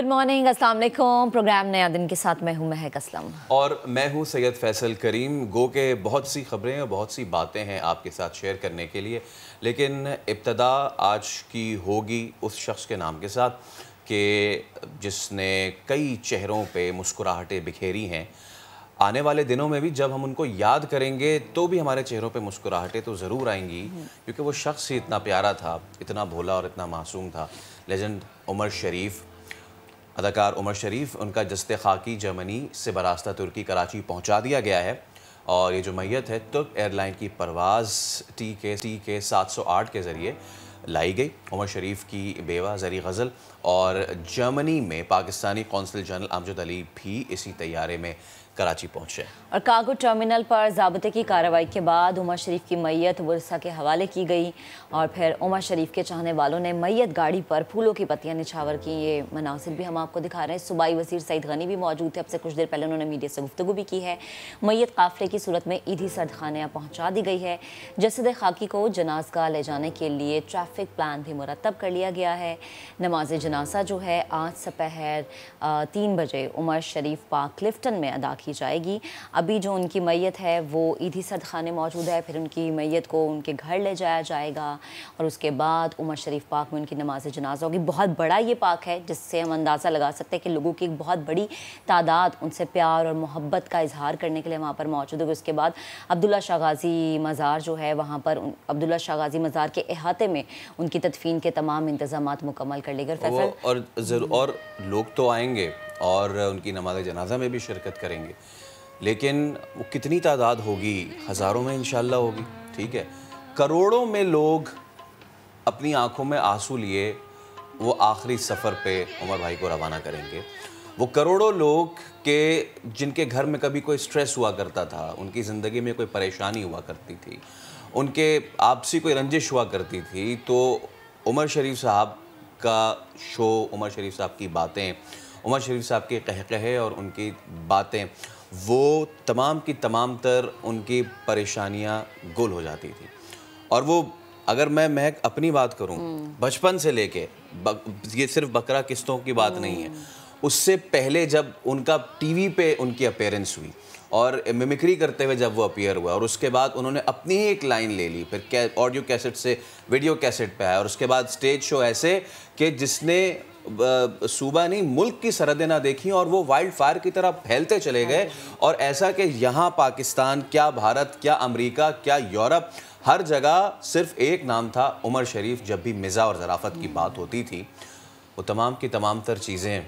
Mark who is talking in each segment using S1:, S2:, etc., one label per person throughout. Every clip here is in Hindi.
S1: गुड मॉर्निंग, अस्सलाम वालेकुम। प्रोग्राम नया दिन के साथ मैं हूं महक असलम
S2: और मैं हूं सैयद फैसल करीम। गो के बहुत सी खबरें और बहुत सी बातें हैं आपके साथ शेयर करने के लिए, लेकिन इब्तदा आज की होगी उस शख्स के नाम के साथ कि जिसने कई चेहरों पे मुस्कुराहटें बिखेरी हैं। आने वाले दिनों में भी जब हम उनको याद करेंगे तो भी हमारे चेहरों पे मुस्कुराहटें तो ज़रूर आएंगी, क्योंकि वो शख्स ही इतना प्यारा था, इतना भोला और इतना मासूम था। लेजेंड उमर शरीफ, अदाकार उमर शरीफ, उनका जस्ते खाकी जर्मनी से बरास्ता तुर्की कराची पहुंचा दिया गया है। और ये जो मैयत है तुर्क एयरलाइन की परवाज़ टी के 708 के ज़रिए लाई गई। उमर शरीफ की बेवा ज़री गज़ल और जर्मनी में पाकिस्तानी कौंसल जनरल अमजद अली भी इसी तैयारे में कराची पहुँचे।
S1: और कार्गो टर्मिनल पर ज़ाब्ते की कार्रवाई के बाद उमर शरीफ की मैयत वर्सा के हवाले की गई और फिर उमर शरीफ के चाहने वालों ने मैयत गाड़ी पर फूलों की पत्तियां निछावर की। ये मनासिब भी हम आपको दिखा रहे हैं। सूबाई वज़ीर सईद गनी भी मौजूद थे। अब से कुछ देर पहले उन्होंने मीडिया से गुफ्तगू भी की है। मैयत काफ़िले की सूरत में ईदी सरदखाने पहुँचा दी गई है। जसद खाकी को जनाज़गाह ले जाने के लिए ट्रैफिक प्लान भी मुरतब कर लिया गया है। नमाज जनाजा जो है आज दोपहर 3 बजे उमर शरीफ पार्क क्लिफ्टन में अदा की जाएगी। अभी जो उनकी मैयत है वो ईदी सरदखाने मौजूद है, फिर उनकी मैयत को उनके घर ले जाया जाएगा और उसके बाद उमर शरीफ पार्क में उनकी नमाज जनाजा होगी। बहुत बड़ा ये पार्क है, जिससे हम अंदाज़ा लगा सकते हैं कि लोगों की एक बहुत बड़ी तादाद उनसे प्यार और मोहब्बत का इजहार करने के लिए वहाँ पर मौजूद होगी। उसके बाद अब्दुल्ला शाह गाज़ी मज़ार जो है, वहाँ पर अब्दुल्ला शाह गाज़ी मज़ार के अहाते में उनकी तदफीन के तमाम इंतज़ामात मुकम्मल कर लिए गए।
S2: और लोग तो आएंगे और उनकी नमाज जनाजा में भी शिरकत करेंगे, लेकिन वो कितनी तादाद होगी? हज़ारों में इंशाल्लाह होगी। ठीक है, करोड़ों में लोग अपनी आंखों में आंसू लिए वो आखिरी सफ़र पे उमर भाई को रवाना करेंगे। वो करोड़ों लोग के जिनके घर में कभी कोई स्ट्रेस हुआ करता था, उनकी ज़िंदगी में कोई परेशानी हुआ करती थी, उनके आपसी कोई रंजिश हुआ करती थी, तो उमर शरीफ साहब का शो, उमर शरीफ साहब की बातें, उमर शरीफ साहब के कहकहे और उनकी बातें, वो तमाम की तमाम तर उनकी परेशानियां गुल हो जाती थी। और वो, अगर मैं महक अपनी बात करूं, बचपन से लेके ये सिर्फ बकरा किस्तों की बात नहीं है, उससे पहले जब उनका टीवी पे उनकी अपीयरेंस हुई और मिमिक्री करते हुए जब वो अपीयर हुआ और उसके बाद उन्होंने अपनी ही एक लाइन ले ली, फिर ऑडियो कैसेट से वीडियो कैसेट पे आया और उसके बाद स्टेज शो ऐसे कि जिसने सूबा नहीं मुल्क की सरहदें ना देखी और वो वाइल्ड फायर की तरह फैलते चले गए। और ऐसा कि यहाँ पाकिस्तान क्या, भारत क्या, अमेरिका क्या, यूरोप, हर जगह सिर्फ एक नाम था उमर शरीफ। जब भी मिज़ा और ज़राफ़त की बात होती थी, वो तमाम की तमाम तर चीज़ें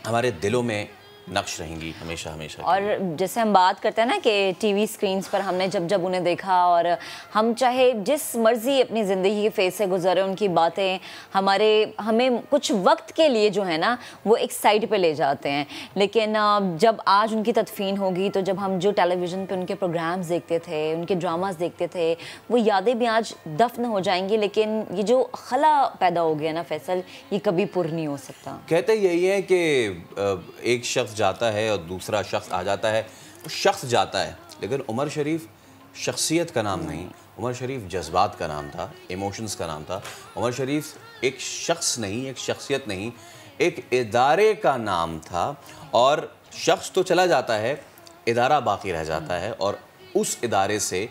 S2: हमारे दिलों में नक्श रहेंगी हमेशा हमेशा।
S1: और जैसे हम बात करते हैं ना कि टीवी स्क्रीन्स पर हमने जब उन्हें देखा, और हम चाहे जिस मर्जी अपनी ज़िंदगी के फेस से गुजरे, उनकी बातें हमें कुछ वक्त के लिए जो है ना वो एक साइड पे ले जाते हैं। लेकिन जब आज उनकी तदफीन होगी तो जब हम जो टेलीविज़न पे उनके प्रोग्राम्स देखते थे, उनके ड्रामास देखते थे, वो यादें भी आज दफन हो जाएंगी। लेकिन ये जो खला पैदा हो गया ना फैसल, ये कभी पुर नहीं हो सकता।
S2: कहते यही है कि एक शख्स जाता है और दूसरा शख्स आ जाता है। शख्स जाता है, लेकिन उमर शरीफ शख्सियत का नाम नहीं, उमर शरीफ जज्बात का नाम था, इमोशंस का नाम था। उमर शरीफ एक शख्स नहीं, एक शख्सियत नहीं, एक इदारे का नाम था। और शख्स तो चला जाता है, इदारा बाकी रह जाता है और उस इदारे से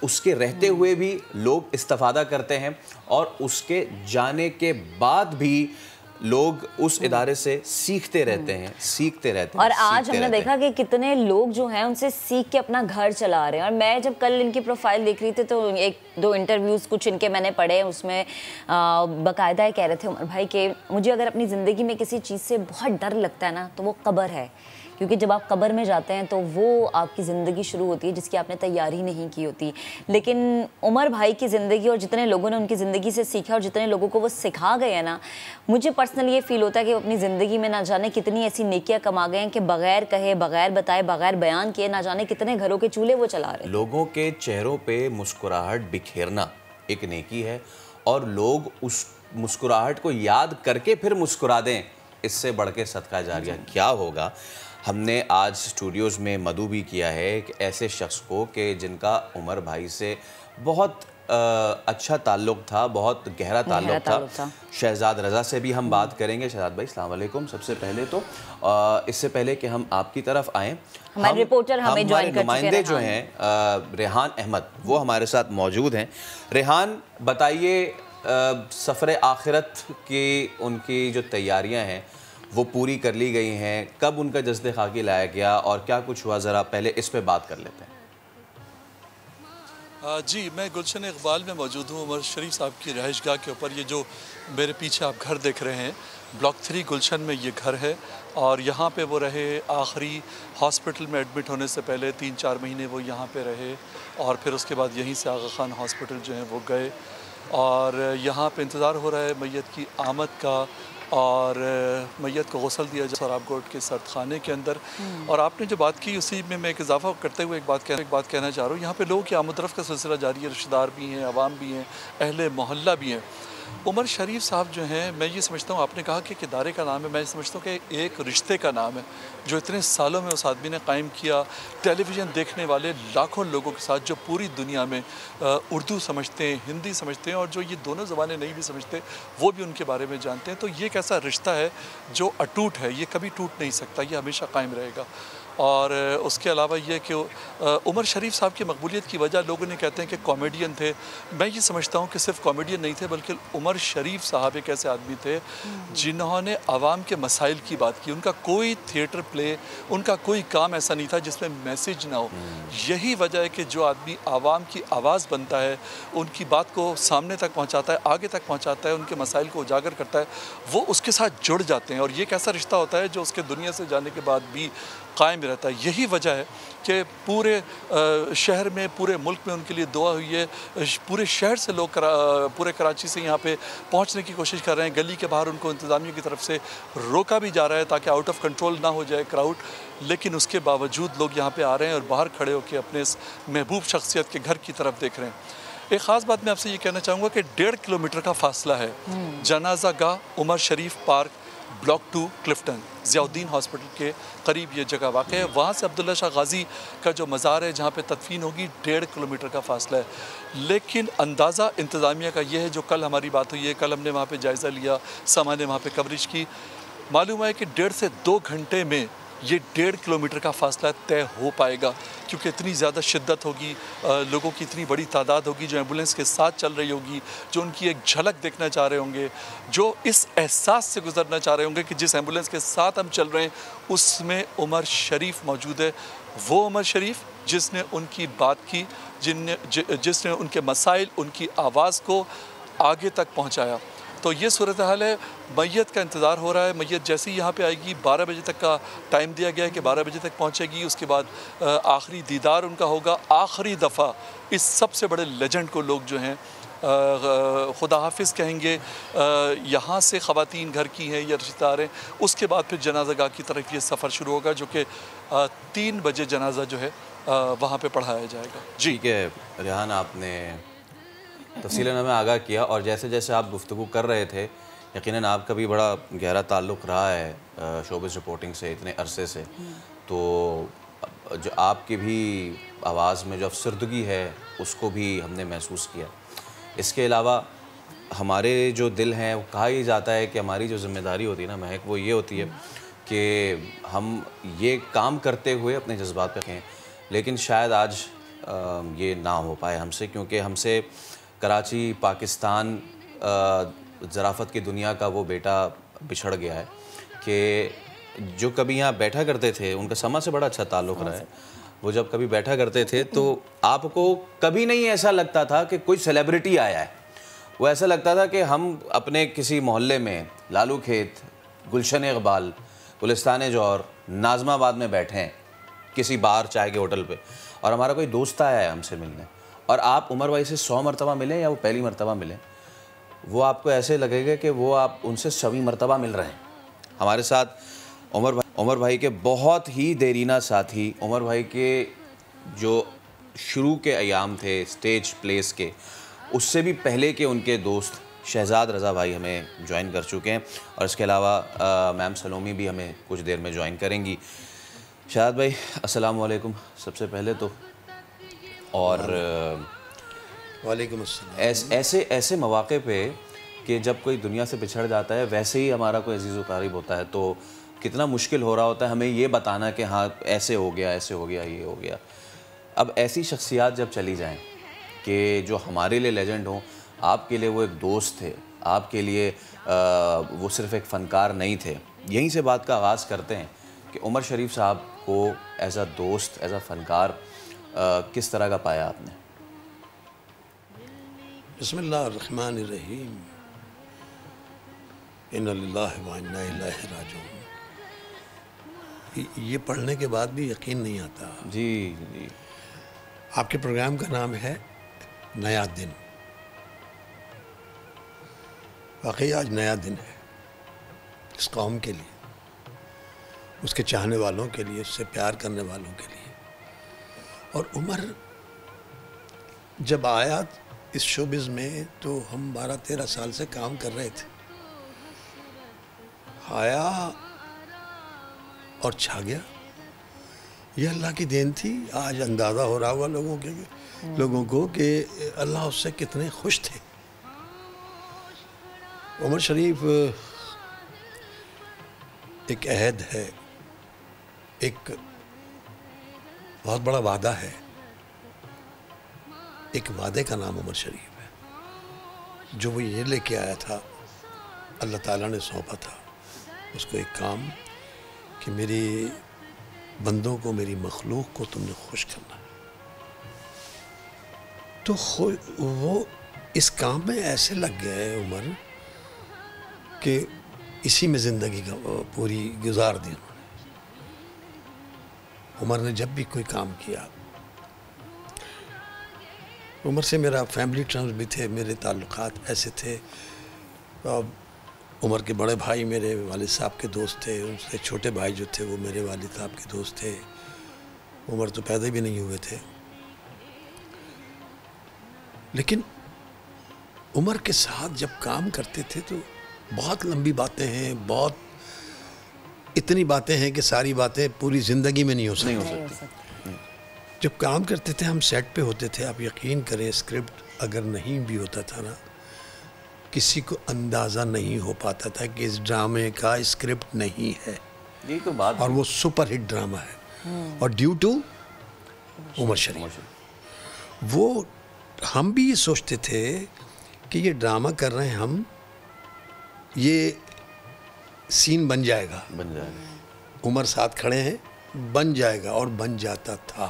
S2: उसके रहते हुए भी लोग इस्तिफादा करते हैं और उसके जाने के बाद भी लोग उस इदारे से सीखते रहते हैं, सीखते रहते हैं।
S1: और आज हमने देखा कि कितने लोग जो हैं उनसे सीख के अपना घर चला रहे हैं। और मैं जब कल इनकी प्रोफाइल देख रही थी तो एक दो इंटरव्यूज़ कुछ इनके मैंने पढ़े, उसमें बाकायदा कह रहे थे उमर भाई कि मुझे अगर अपनी ज़िंदगी में किसी चीज़ से बहुत डर लगता है ना तो वो कब्र है, क्योंकि जब आप कब्र में जाते हैं तो वो आपकी ज़िंदगी शुरू होती है जिसकी आपने तैयारी नहीं की होती। लेकिन उमर भाई की ज़िंदगी और जितने लोगों ने उनकी ज़िंदगी से सीखा और जितने लोगों को वो सिखा गए हैं ना, मुझे पर्सनली ये फ़ील होता है कि वो अपनी ज़िंदगी में ना जाने कितनी ऐसी नेकियां कमा गए हैं कि बग़ैर कहे, बग़ैर बताए, बग़ैर बयान किए ना जाने कितने घरों के चूल्हे वो चला रहे हैं।
S2: लोगों के चेहरों पे मुस्कुराहट बिखेरना एक नेकी है, और लोग उस मुस्कुराहट को याद करके फिर मुस्कुरा दें, इससे बढ़ के सदका जारिया क्या होगा। हमने आज स्टूडियोज़ में मदू भी किया है एक ऐसे शख्स को कि जिनका उमर भाई से बहुत अच्छा ताल्लुक़ था, बहुत गहरा ताल्लुक़ था। शहजाद रज़ा से भी हम बात करेंगे। शहजाद भाई अस्सलाम वालेकुम। सबसे पहले तो इससे पहले कि हम आपकी तरफ आएँ,
S1: हमारे रिपोर्टर हमें ज्वाइन कर चुके हैं,
S2: नुमाइंदे जो हैं रेहान अहमद, वो हमारे साथ मौजूद हैं। रेहान, बताइए सफ़र आखिरत की उनकी जो तैयारियां हैं वो पूरी कर ली गई हैं, कब उनका जस्द खाकी लाया गया और क्या कुछ हुआ, ज़रा पहले इस पे बात कर लेते हैं।
S3: जी, मैं गुलशन इकबाल में मौजूद हूँ, उमर शरीफ साहब की रहायशगाह के ऊपर। ये जो मेरे पीछे आप घर देख रहे हैं, ब्लॉक 3 गुलशन में ये घर है और यहाँ पे वो रहे। आखिरी हॉस्पिटल में एडमिट होने से पहले 3-4 महीने वो यहाँ पे रहे और फिर उसके बाद यहीं से आगा खान हॉस्पिटल जो है वो गए और यहाँ पे इंतज़ार हो रहा है मैयत की आमद का और मैयत को गौसल दिया जाए सराब गोट के सर्द खाने के अंदर। और आपने जो बात की उसी में मैं एक इजाफा करते हुए एक बात कहना चाह रहा हूँ। यहाँ पे लोगों की आमद-रफ़्त का सिलसिला जारी है, रिश्तेदार भी हैं, अवाम भी हैं, अहले मोहल्ला भी हैं। उमर शरीफ साहब जो हैं, मैं ये समझता हूँ, आपने कहा कि इदारे का नाम है, मैं समझता हूँ कि एक रिश्ते का नाम है जो इतने सालों में उस आदमी ने कायम किया। टेलीविज़न देखने वाले लाखों लोगों के साथ जो पूरी दुनिया में उर्दू समझते हैं, हिंदी समझते हैं और जो ये दोनों ज़बानें नहीं भी समझते वो भी उनके बारे में जानते हैं। तो ये एक ऐसा रिश्ता है जो अटूट है, ये कभी टूट नहीं सकता, ये हमेशा कायम रहेगा। और उसके अलावा ये कि उमर शरीफ साहब की मकबूलियत की वजह लोगों ने कहते हैं कि कॉमेडियन थे। मैं ये समझता हूँ कि सिर्फ कॉमेडियन नहीं थे बल्कि उमर शरीफ साहब एक ऐसे आदमी थे जिन्होंने आवाम के मसाइल की बात की। उनका कोई थिएटर प्ले, उनका कोई काम ऐसा नहीं था जिसमें मैसेज ना हो। यही वजह है कि जो आदमी आवाम की आवाज़ बनता है, उनकी बात को सामने तक पहुँचाता है, आगे तक पहुँचाता है, उनके मसाइल को उजागर करता है, वो उसके साथ जुड़ जाते हैं और ये एक ऐसा रिश्ता होता है जो उसके दुनिया से जाने के बाद भी कायम रहता है। यही वजह है कि पूरे शहर में, पूरे मुल्क में उनके लिए दुआ हुई है। पूरे शहर से लोग पूरे कराची से यहाँ पे पहुँचने की कोशिश कर रहे हैं। गली के बाहर उनको इंतज़ामिया की तरफ से रोका भी जा रहा है ताकि आउट ऑफ कंट्रोल ना हो जाए क्राउड, लेकिन उसके बावजूद लोग यहाँ पे आ रहे हैं और बाहर खड़े होकर अपने इस महबूब शख्सियत के घर की तरफ देख रहे हैं। एक ख़ास बात मैं आपसे ये कहना चाहूँगा कि 1.5 किलोमीटर का फासला है जनाजा गाह Umar Sharif park, block 2 Clifton, Ziauddin hospital के करीब ये जगह वाक़ है। वहाँ से अब्दुल्ला शाह गाज़ी का जो मज़ार है जहाँ पे तदफीन होगी 1.5 किलोमीटर का फासला है। लेकिन अंदाज़ा इंतज़ामिया का ये है, जो कल हमारी बात हुई है, कल हमने वहाँ पे जायज़ा लिया, सामा ने वहाँ पे कवरेज की, मालूम है कि 1.5 से 2 घंटे में ये 1.5 किलोमीटर का फासला तय हो पाएगा क्योंकि इतनी ज़्यादा शिद्दत होगी, लोगों की इतनी बड़ी तादाद होगी जो एम्बुलेंस के साथ चल रही होगी, जो उनकी एक झलक देखना चाह रहे होंगे, जो इस एहसास से गुजरना चाह रहे होंगे कि जिस एम्बुलेंस के साथ हम चल रहे हैं उसमें उमर शरीफ मौजूद है। वो उमर शरीफ जिसने उनकी बात की, जिसने उनके मसाइल, उनकी आवाज़ को आगे तक पहुँचाया। तो ये सूरत हाल है। मैयत का इंतज़ार हो रहा है। मैयत जैसे ही यहाँ पे आएगी 12 बजे तक का टाइम दिया गया है कि 12 बजे तक पहुँचेगी। उसके बाद आखिरी दीदार उनका होगा। आखिरी दफ़ा इस सबसे बड़े लेजेंड को लोग जो हैं खुदा हाफिज़ कहेंगे। यहाँ से ख़वातीन घर की हैं या रिश्तेदार हैं, उसके बाद फिर जनाज़ागाह की तरफ ये सफ़र शुरू होगा जो कि 3 बजे जनाजा जो है वहाँ पे पढ़ाया जाएगा। जी
S2: ठीक है रेहान, आपने तफ़सीलन हमें आगाह किया और जैसे जैसे आप गुफ्तगू कर रहे थे, यकीनन आपका भी बड़ा गहरा ताल्लुक़ रहा है शोबिज़ रिपोर्टिंग से इतने अरसे से, तो जो आपकी भी आवाज़ में जो अफसरदगी है उसको भी हमने महसूस किया। इसके अलावा हमारे जो दिल हैं, वो कहा ही जाता है कि हमारी जो ज़िम्मेदारी होती है ना महक, वो ये होती है कि हम ये काम करते हुए अपने जज्बात पे रखें, लेकिन शायद आज ये ना हो पाए हमसे, क्योंकि हमसे कराची, पाकिस्तान, ज़राफ़त की दुनिया का वो बेटा बिछड़ गया है कि जो कभी यहाँ बैठा करते थे, उनका समा से बड़ा अच्छा ताल्लुक़ रहा है। वो जब कभी बैठा करते थे तो आपको कभी नहीं ऐसा लगता था कि कोई सेलिब्रिटी आया है। वो ऐसा लगता था कि हम अपने किसी मोहल्ले में लालू खेत, गुलशन इकबाल, गुलिस्तान जौहर, नाज़माबाद में बैठे हैं किसी बार चाय के होटल पे और हमारा कोई दोस्त आया है हमसे मिलने, और आप उमर भाई से 100 मरतबा मिलें या वो पहली मरतबा मिलें, वो आपको ऐसे लगेगा कि वो आप उनसे 100वीं मरतबा मिल रहे हैं। हमारे साथ उमर भाई के बहुत ही देरीना साथी, उमर भाई के जो शुरू के अयाम थे स्टेज प्लेस के, उससे भी पहले के उनके दोस्त शहजाद रज़ा भाई हमें ज्वाइन कर चुके हैं और इसके अलावा मैम सलोमी भी हमें कुछ देर में ज्वाइन करेंगी। शहजाद भाई अस्सलाम वालेकुम सबसे पहले तो, और
S4: वालेकुम अस्सलाम।
S2: ऐसे ऐसे मौके पे कि जब कोई दुनिया से बिछड़ जाता है, वैसे ही हमारा कोई अजीज़ व क़रीब होता है, तो कितना मुश्किल हो रहा होता है हमें ये बताना कि हाँ ऐसे हो गया, ऐसे हो गया, ये हो गया। अब ऐसी शख्सियात जब चली जाएं कि जो हमारे लिए लेजेंड हों, आपके लिए वो एक दोस्त थे, आपके लिए वो सिर्फ़ एक फ़नकार नहीं थे। यहीं से बात का आगाज़ करते हैं कि उमर शरीफ साहब को एज़ अ दोस्त, एज़ अ फ़नकार किस तरह का पाया आपने?
S4: बिस्मिल्लाहिर्रहमानिर्रहीम। इन्ना लिल्लाहि व इन्ना इलैहि राजिऊन। ये पढ़ने के बाद भी यकीन नहीं आता।
S2: जी जी।
S4: आपके प्रोग्राम का नाम है नया दिन। वाकई आज नया दिन है इस कौम के लिए, उसके चाहने वालों के लिए, उससे प्यार करने वालों के लिए। और उमर जब आया इस शोबिज़ में तो हम 12-13 साल से काम कर रहे थे। आया और छा गया। ये अल्लाह की देन थी। आज अंदाज़ा हो रहा होगा लोगों को कि अल्लाह उससे कितने खुश थे। उमर शरीफ एक अहद है, एक बहुत बड़ा वादा है। एक वादे का नाम उमर शरीफ है। जो वो ये लेके आया था, अल्लाह ताला ने सौंपा था उसको एक काम कि मेरी बंदों को, मेरी मखलूक को तुमने खुश करना है। तो वो इस काम में ऐसे लग गए उमर कि इसी में ज़िंदगी का पूरी गुजार दी उन्होंने। उमर ने जब भी कोई काम किया, उमर से मेरा फैमिली टर्म्स भी थे, मेरे ताल्लुकात ऐसे थे। उमर के बड़े भाई मेरे वालिद साहब के दोस्त थे, उनसे छोटे भाई जो थे वो मेरे वालिद साहब के दोस्त थे। उमर तो पैदा भी नहीं हुए थे। लेकिन उमर के साथ जब काम करते थे तो बहुत लंबी बातें हैं, बहुत इतनी बातें हैं कि सारी बातें पूरी ज़िंदगी में नहीं हो सकती। जब काम करते थे, हम सेट पे होते थे, आप यकीन करें स्क्रिप्ट अगर नहीं भी होता था ना, किसी को अंदाज़ा नहीं हो पाता था कि इस ड्रामे का स्क्रिप्ट नहीं है।
S2: यही तो बात।
S4: और वो सुपर हिट ड्रामा है। और ड्यू टू उमर शरीफ, वो हम भी ये सोचते थे कि ये ड्रामा कर रहे हैं हम, ये सीन बन जाएगा, उमर साथ खड़े हैं, बन जाएगा। और बन जाता था।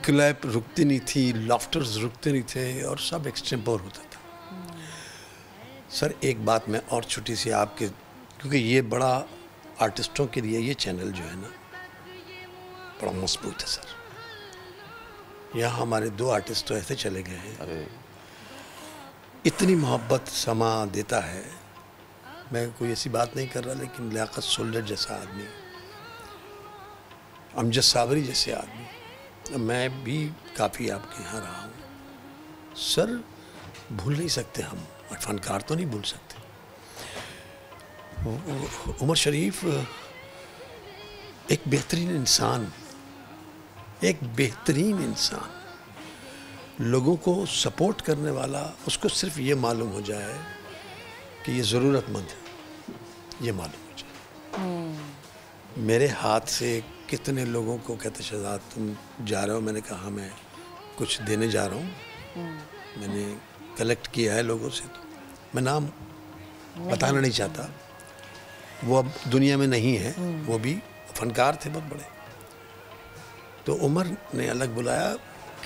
S4: क्लैप रुकती नहीं थी, लाफ्टर्स रुकते नहीं थे, और सब एक्सटेम्पोर होता था। सर एक बात मैं और छोटी सी आपके, क्योंकि ये बड़ा आर्टिस्टों के लिए ये चैनल जो है ना बड़ा मजबूत है सर। यहाँ हमारे 2 आर्टिस्ट तो ऐसे चले गए हैं, इतनी मोहब्बत समा देता है। मैं कोई ऐसी बात नहीं कर रहा, लेकिन लियाकत सोल्जर जैसा आदमी, अमजद साबरी जैसे आदमी, मैं भी काफ़ी आपके यहाँ रहा हूँ सर। भूल नहीं सकते हम, और फनकार तो नहीं भूल सकते। उमर शरीफ एक बेहतरीन इंसान, एक बेहतरीन इंसान, लोगों को सपोर्ट करने वाला। उसको सिर्फ ये मालूम हो जाए कि ये ज़रूरतमंद है, ये मालूम हो जाए। मेरे हाथ से कितने लोगों को कहते शहजाद तुम जा रहे हो, मैंने कहा मैं कुछ देने जा रहा हूँ, मैंने कलेक्ट किया है लोगों से। तो मैं नाम बताना नहीं चाहता, वो अब दुनिया में नहीं है, वो भी फनकार थे बहुत बड़े। तो उमर ने अलग बुलाया,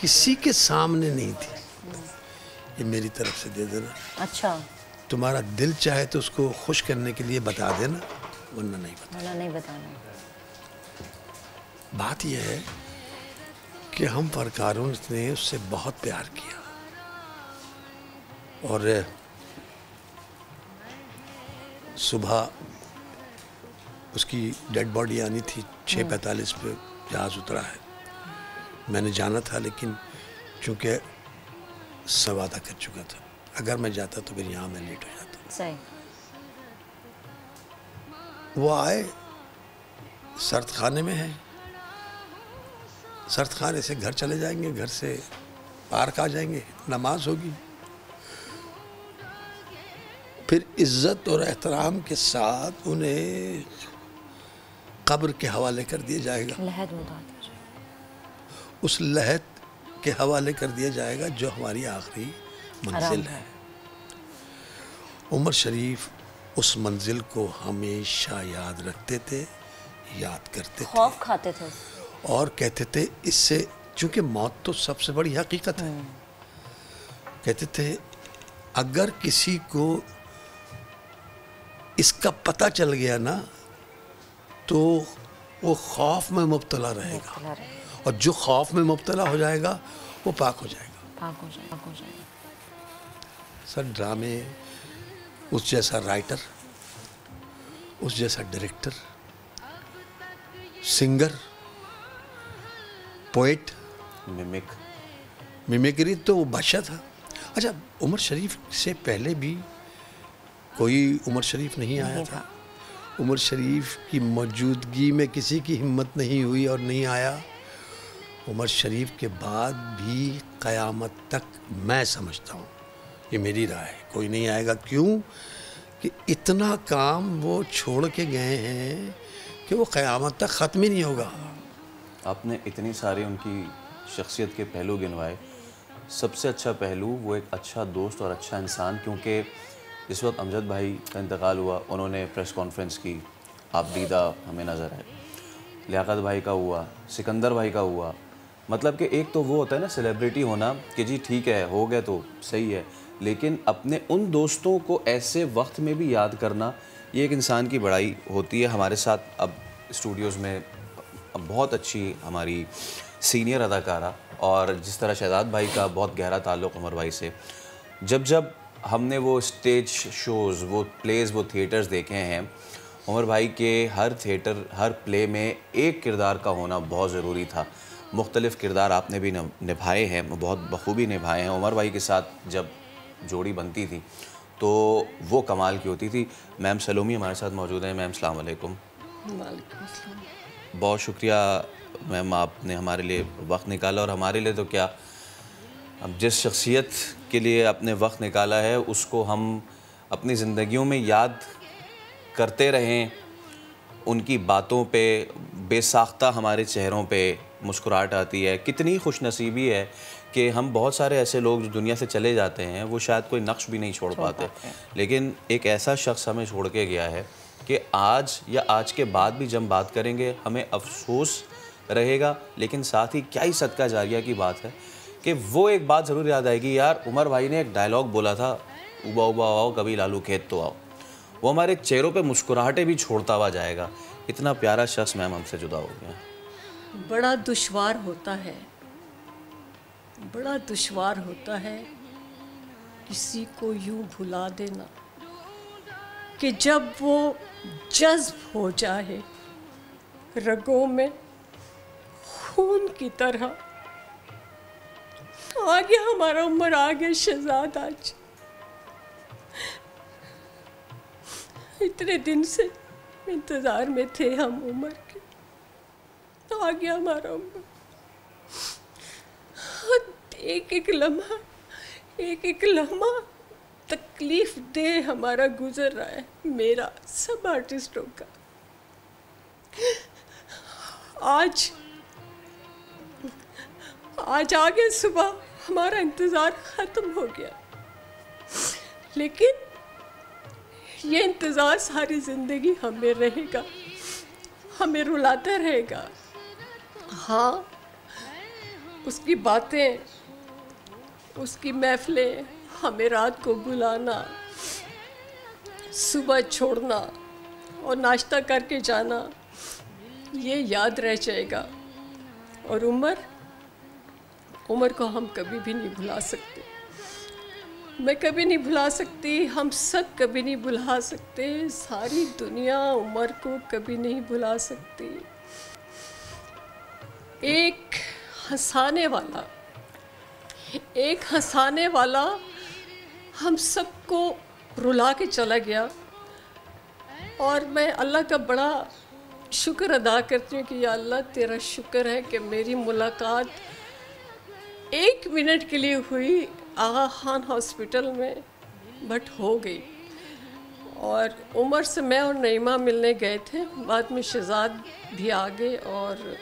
S4: किसी के सामने नहीं थी, ये मेरी तरफ से दे देना।
S1: अच्छा,
S4: तुम्हारा दिल चाहे तो उसको खुश करने के लिए बता देना, वरना नहीं बताना। बात यह है कि हम फनकारों ने उससे बहुत प्यार किया। और सुबह उसकी डेड बॉडी आनी थी, 6:45 पे जहाज़ उतरा है। मैंने जाना था, लेकिन चूँकि वादा कर चुका था, अगर मैं जाता तो फिर यहाँ मैं लेट हो जाता।
S1: सही।
S4: वो आए, सर्द खाने में है, सर्द खाने से घर चले जाएंगे, घर से पार्क आ जाएंगे, नमाज होगी, फिर इज्जत और एहतराम के साथ उन्हें कब्र के हवाले कर दिया जाएगा,
S1: लहद उतार दिया जाएगा।
S4: उस लहद के हवाले कर दिया जाएगा जो हमारी आखिरी मंजिल है। उमर शरीफ उस मंजिल को हमेशा याद रखते थे, याद करते थे
S1: खौफ खाते थे
S4: और कहते थे इससे, चूंकि मौत तो सबसे बड़ी हकीकत है, कहते थे अगर किसी को इसका पता चल गया ना तो वो खौफ में मुब्तला रहेगा, और जो खौफ में मुब्तला हो जाएगा वो पाक हो जाएगा।
S1: पाक हो जाएगा।
S4: सर ड्रामे, उस जैसा राइटर, उस जैसा डायरेक्टर, सिंगर, पोएट, मिमिक्री तो वो बादशाह था। अच्छा, उमर शरीफ से पहले भी कोई उमर शरीफ नहीं आया था। उमर शरीफ की मौजूदगी में किसी की हिम्मत नहीं हुई और नहीं आया। उमर शरीफ के बाद भी क़यामत तक, मैं समझता हूँ, ये मेरी राय है, कोई नहीं आएगा। क्यों कि इतना काम वो छोड़ के गए हैं कि वो क़यामत तक ख़त्म ही नहीं होगा।
S2: आपने इतनी सारी उनकी शख्सियत के पहलू गिनवाए, सबसे अच्छा पहलू वो एक अच्छा दोस्त और अच्छा इंसान, क्योंकि जिस वक्त अमजद भाई का इंतकाल हुआ उन्होंने प्रेस कॉन्फ्रेंस की, आप दीदा हमें नज़र आए, लियाकत भाई का हुआ, सिकंदर भाई का हुआ। मतलब कि एक तो वो होता है ना सेलिब्रिटी होना कि जी ठीक है हो गया तो सही है, लेकिन अपने उन दोस्तों को ऐसे वक्त में भी याद करना, ये एक इंसान की बड़ाई होती है। हमारे साथ अब स्टूडियोज़ में अब बहुत अच्छी हमारी सीनियर अदाकारा, और जिस तरह शहजाद भाई का बहुत गहरा ताल्लुक़ उमर भाई से, जब हमने वो स्टेज शोज़, वो प्लेज़, वो थिएटर्स देखे हैं, उमर भाई के हर थिएटर, हर प्ले में एक किरदार का होना बहुत ज़रूरी था। मुख्तलिफ़ किरदार आपने भी निभाए हैं, बहुत बखूबी निभाए हैं। उमर भाई के साथ जब जोड़ी बनती थी तो वो कमाल की होती थी। मैम सलोमी हमारे साथ मौजूद हैं। मैम अस्सलाम वालेकुम। बहुत शुक्रिया मैम, आपने हमारे लिए वक्त निकाला, और हमारे लिए तो क्या, अब जिस शख्सियत के लिए आपने वक्त निकाला है उसको हम अपनी ज़िंदगियों में याद करते रहें। उनकी बातों पे बेसाख्ता हमारे चेहरों पे मुस्कुराहट आती है। कितनी खुशनसीबी है कि हम बहुत सारे ऐसे लोग जो दुनिया से चले जाते हैं, वो शायद कोई नक्श भी नहीं छोड़ पाते, लेकिन एक ऐसा शख्स हमें छोड़ के गया है कि आज या आज के बाद भी जब बात करेंगे हमें अफसोस रहेगा, लेकिन साथ ही क्या ही सदका जारिया की बात है कि वो एक बात ज़रूर याद आएगी, यार उमर भाई ने एक डायलॉग बोला था, उबा उबा आओ कभी लालू खेत तो आओ। वो हमारे चेहरों पे मुस्कुराहटें भी छोड़ता हुआ जाएगा। इतना प्यारा शख्स मैम हमसे जुदा हो गया।
S5: बड़ा दुश्वार होता है, बड़ा दुश्वार होता है किसी को यूं भुला देना कि जब वो जज्ब हो जाए रगों में खून की तरह। आ गया हमारा उमर, आ गया शहजाद। आज इतने दिन से इंतज़ार में थे हम उमर के, आ गया हमारा उमर। एक एक लम्हा, एक एक लम्हा तकलीफ दे हमारा गुजर रहा है, मेरा, सब आर्टिस्टों का। आज आ गया सुबह, हमारा इंतज़ार ख़त्म हो गया, लेकिन ये इंतज़ार सारी ज़िंदगी हमें रहेगा, हमें रुलाता रहेगा। हाँ, उसकी बातें, उसकी महफ़िलें, हमें रात को बुलाना, सुबह छोड़ना और नाश्ता करके जाना, ये याद रह जाएगा। और उमर को हम कभी भी नहीं भुला सकते। मैं कभी नहीं भुला सकती, हम सब कभी नहीं भुला सकते, सारी दुनिया उमर को कभी नहीं भुला सकती। एक हंसाने वाला हम सबको रुला के चला गया, और मैं अल्लाह का बड़ा शुक्र अदा करती हूँ कि या अल्लाह तेरा शुक्र है कि मेरी मुलाकात 1 मिनट के लिए हुई आगा खान हॉस्पिटल में, बट हो गई। और उमर से मैं और नईमा मिलने गए थे, बाद में शहजाद भी आ गए और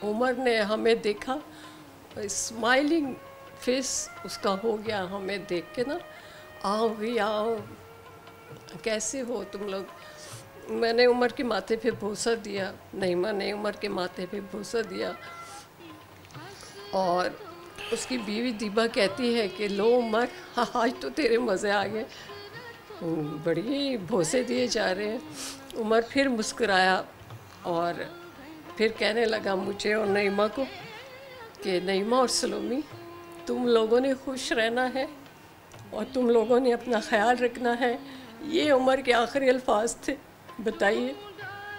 S5: उमर ने हमें देखा, स्माइलिंग फेस उसका हो गया हमें देख के ना, आओ भी आओ, कैसे हो तुम लोग। मैंने उमर के माथे पे भूसा दिया, नईमा ने उमर के माथे पे भूसा दिया और उसकी बीवी दीबा कहती है कि लो उमर, आज तो तेरे मज़े आ गए, बड़ी भोसे दिए जा रहे हैं। उमर फिर मुस्कुराया और फिर कहने लगा मुझे और नईमा को कि नईमा और सलोमी, तुम लोगों ने खुश रहना है और तुम लोगों ने अपना ख्याल रखना है। ये उमर के आखिरी अल्फाज थे। बताइए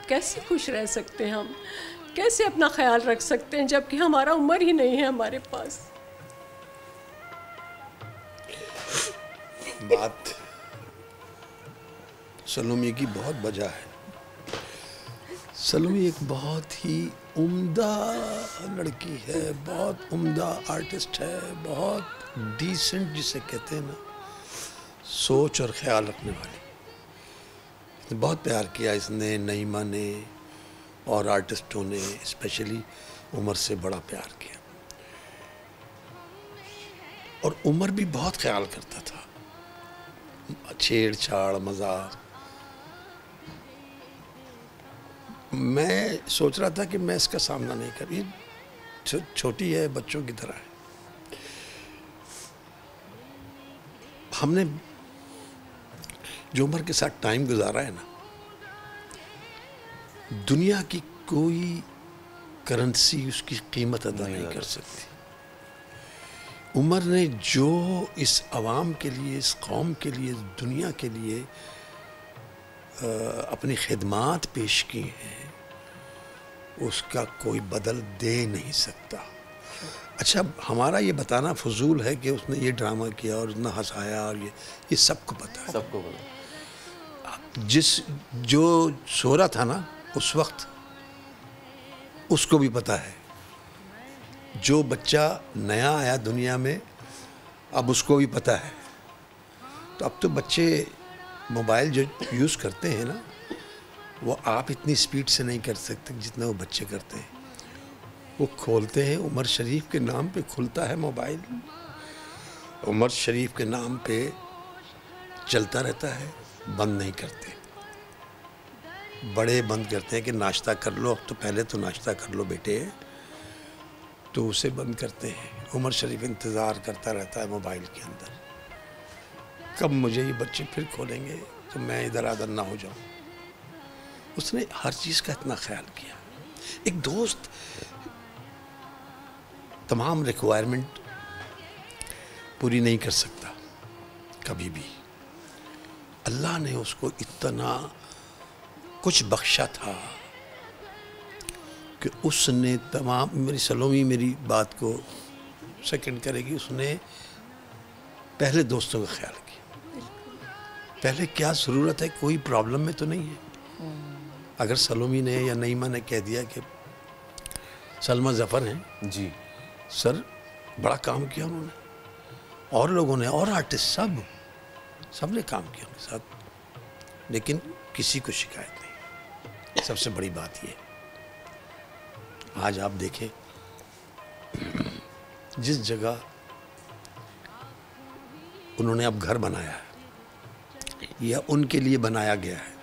S5: कैसे खुश रह सकते हैं हम, कैसे अपना ख्याल रख सकते हैं जबकि हमारा उम्र ही नहीं है हमारे पास।
S4: बात सलोमी की बहुत वजह है। सलोमी एक बहुत ही उम्दा लड़की है, बहुत उम्दा आर्टिस्ट है, बहुत डिसेंट जिसे कहते हैं ना, सोच और ख्याल रखने वाली। बहुत प्यार किया इसने, नईमा ने और आर्टिस्टों ने स्पेशली उमर से बड़ा प्यार किया। और उमर भी बहुत ख्याल करता था, छेड़छाड़ मजाक। मैं सोच रहा था कि मैं इसका सामना नहीं कर, ये छोटी है, बच्चों की तरह है। हमने जो उमर के साथ टाइम गुजारा है ना, दुनिया की कोई करेंसी उसकी कीमत अदा नहीं कर सकती। उमर ने जो इस अवाम के लिए, इस कौम के लिए, इस दुनिया के लिए अपनी खिदमात पेश की हैं, उसका कोई बदल दे नहीं सकता। अच्छा, हमारा ये बताना फजूल है कि उसने ये ड्रामा किया और उसने हंसाया, और ये सबको पता है।
S2: सबको पता।
S4: जो सो रहा था ना उस वक्त, उसको भी पता है। जो बच्चा नया आया दुनिया में, अब उसको भी पता है। तो अब तो बच्चे मोबाइल जो यूज़ करते हैं ना, वो आप इतनी स्पीड से नहीं कर सकते जितना वो बच्चे करते हैं। वो खोलते हैं, उमर शरीफ के नाम पे खुलता है मोबाइल, उमर शरीफ के नाम पे चलता रहता है, बंद नहीं करते। बड़े बंद करते हैं कि नाश्ता कर लो, अब तो पहले तो नाश्ता कर लो बेटे, तो उसे बंद करते हैं। उमर शरीफ इंतज़ार करता रहता है मोबाइल के अंदर, कब मुझे ये बच्चे फिर खोलेंगे तो मैं इधर आधर ना हो जाऊं। उसने हर चीज़ का इतना ख्याल किया। एक दोस्त तमाम रिक्वायरमेंट पूरी नहीं कर सकता कभी भी। अल्लाह ने उसको इतना कुछ बख्शा था कि उसने तमाम, मेरी सलोमी मेरी बात को सेकंड करेगी, उसने पहले दोस्तों का ख्याल किया। पहले क्या ज़रूरत है, कोई प्रॉब्लम में तो नहीं है। अगर सलोमी ने या नईमा ने कह दिया कि सलमा ज़फ़र हैं
S2: जी
S4: सर, बड़ा काम किया उन्होंने, और लोगों ने, और आर्टिस्ट सब ने काम किया उनके साथ, लेकिन किसी को शिकायत नहीं। सबसे बड़ी बात ये, आज आप देखें जिस जगह उन्होंने अब घर बनाया है या उनके लिए बनाया गया है,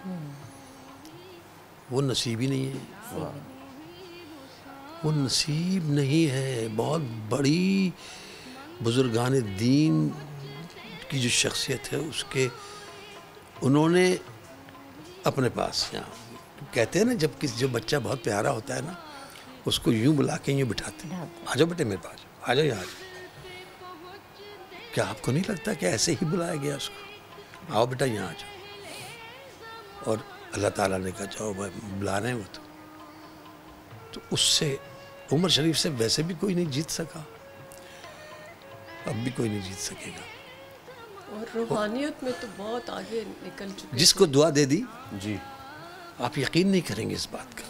S4: वो नसीब ही नहीं है। वो नसीब नहीं है। बहुत बड़ी बुजुर्गान दीन की जो शख्सियत है, उसके उन्होंने अपने पास, यहाँ कहते हैं ना, जब जो बच्चा बहुत प्यारा होता है ना, उसको यूं बुला के यूं बिठाते हैं, आ जाओ बेटे मेरे पास, आ जाओ यहाँ। क्या आपको नहीं लगता कि ऐसे ही बुलाया गया उसको, आओ बेटा यहाँ आ जाओ। और अल्लाह ताला ने कहा जाओ भाई, बुला रहे हैं वो तो उससे उमर शरीफ से वैसे भी कोई नहीं जीत सका, अब भी कोई नहीं जीत सकेगा।
S5: और रूहानियत में तो बहुत आगे निकल चुके।
S4: जिसको दुआ दे दी,
S2: जी,
S4: आप यकीन नहीं करेंगे इस बात का,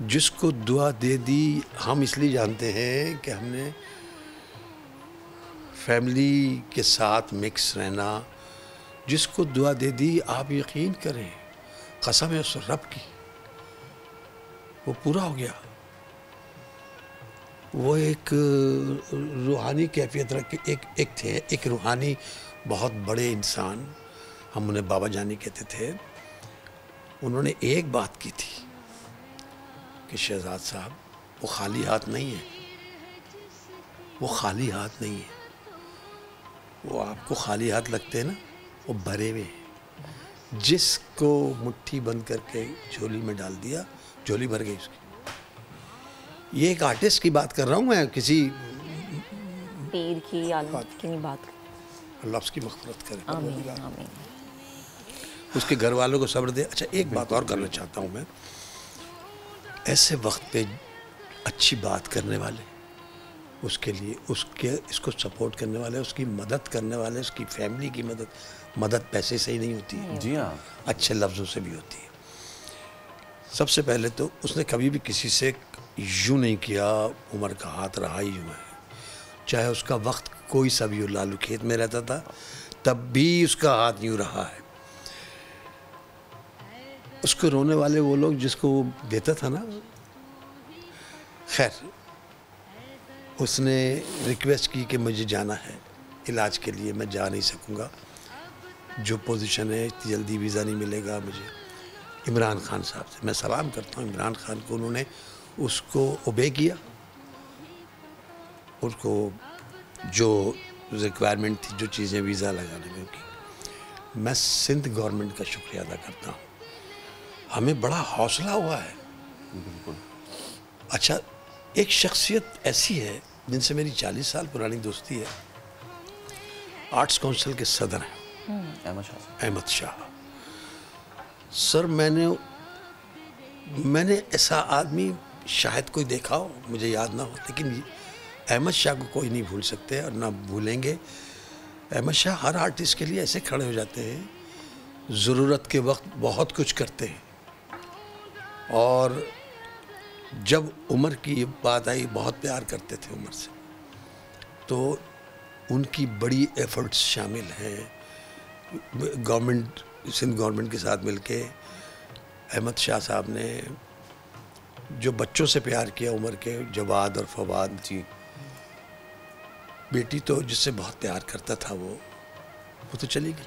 S4: जिसको दुआ दे दी, हम इसलिए जानते हैं कि हमने फैमिली के साथ मिक्स रहना। जिसको दुआ दे दी, आप यकीन करें, कसम है उस रब की, वो पूरा हो गया। वो एक रूहानी कैफियत रख के एक रूहानी बहुत बड़े इंसान, हम उन्हें बाबा जानी कहते थे। उन्होंने एक बात की थी कि शहजाद साहब, वो खाली हाथ नहीं है, वो खाली हाथ नहीं है। वो आपको खाली हाथ लगते हैं ना, वो भरे हुए हैं। जिसको मुट्ठी बंद करके झोली में डाल दिया, झोली भर गई उसकी। ये एक आर्टिस्ट की बात कर रहा हूँ मैं, किसी
S1: पीर की आलम की नहीं बात।
S4: अल्लाह उसकी मग़फ़िरत करे,
S1: आमीन आमीन।
S4: उसके घर वालों को सब्र दे। अच्छा, एक बात और करना चाहता हूँ मैं, ऐसे वक्त पे अच्छी बात करने वाले, उसके लिए इसको सपोर्ट करने वाले, उसकी मदद करने वाले, उसकी फैमिली की मदद पैसे से ही नहीं होती है
S2: जी हाँ,
S4: अच्छे लफ्ज़ों से भी होती है। सबसे पहले तो उसने कभी भी किसी से यूँ नहीं किया, उमर का हाथ रहा ही यूँ है, चाहे उसका वक्त कोई सा भी हो। लालू खेत में रहता था तब भी उसका हाथ यूँ रहा है। उसको रोने वाले वो लोग जिसको वो देता था ना, खैर उसने रिक्वेस्ट की कि मुझे जाना है इलाज के लिए, मैं जा नहीं सकूँगा, जो पोजीशन है इतनी जल्दी वीज़ा नहीं मिलेगा मुझे। इमरान खान साहब से मैं सलाम करता हूँ, इमरान खान को, उन्होंने उसको ओबे किया, उसको जो रिक्वायरमेंट थी, जो चीज़ें वीज़ा लगाने में की। मैं सिंध गवर्नमेंट का शुक्रिया अदा करता हूँ, हमें बड़ा हौसला हुआ है।
S2: बिल्कुल।
S4: अच्छा, एक शख्सियत ऐसी है जिनसे मेरी 40 साल पुरानी दोस्ती है, आर्ट्स काउंसिल के सदर हैं अहमद शाह सर। मैंने ऐसा आदमी शायद कोई देखा हो, मुझे याद ना हो, लेकिन अहमद शाह को कोई नहीं भूल सकते और ना भूलेंगे। अहमद शाह हर आर्टिस्ट के लिए ऐसे खड़े हो जाते हैं, ज़रूरत के वक्त बहुत कुछ करते हैं। और जब उमर की बात आई, बहुत प्यार करते थे उमर से, तो उनकी बड़ी एफर्ट्स शामिल हैं। गवर्नमेंट, सिंध गवर्नमेंट के साथ मिलके अहमद शाह साहब ने जो बच्चों से प्यार किया, उमर के जवाद और फवाद जी, बेटी तो जिससे बहुत प्यार करता था वो तो चली गई।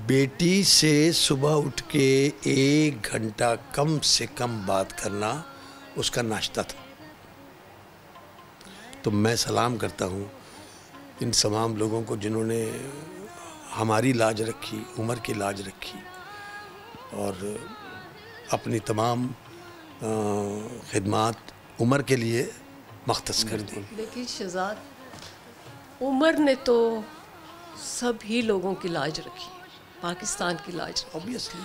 S4: बेटी से सुबह उठ के 1 घंटा कम से कम बात करना उसका नाश्ता था। तो मैं सलाम करता हूँ इन तमाम लोगों को जिन्होंने हमारी लाज रखी, उमर की लाज रखी और अपनी तमाम खिदमात उमर के लिए मख्तस कर दी।
S5: देखिए शहजाद, उमर ने तो सभी लोगों की लाज रखी, पाकिस्तान की लाज रखी।
S4: ऑब्वियसली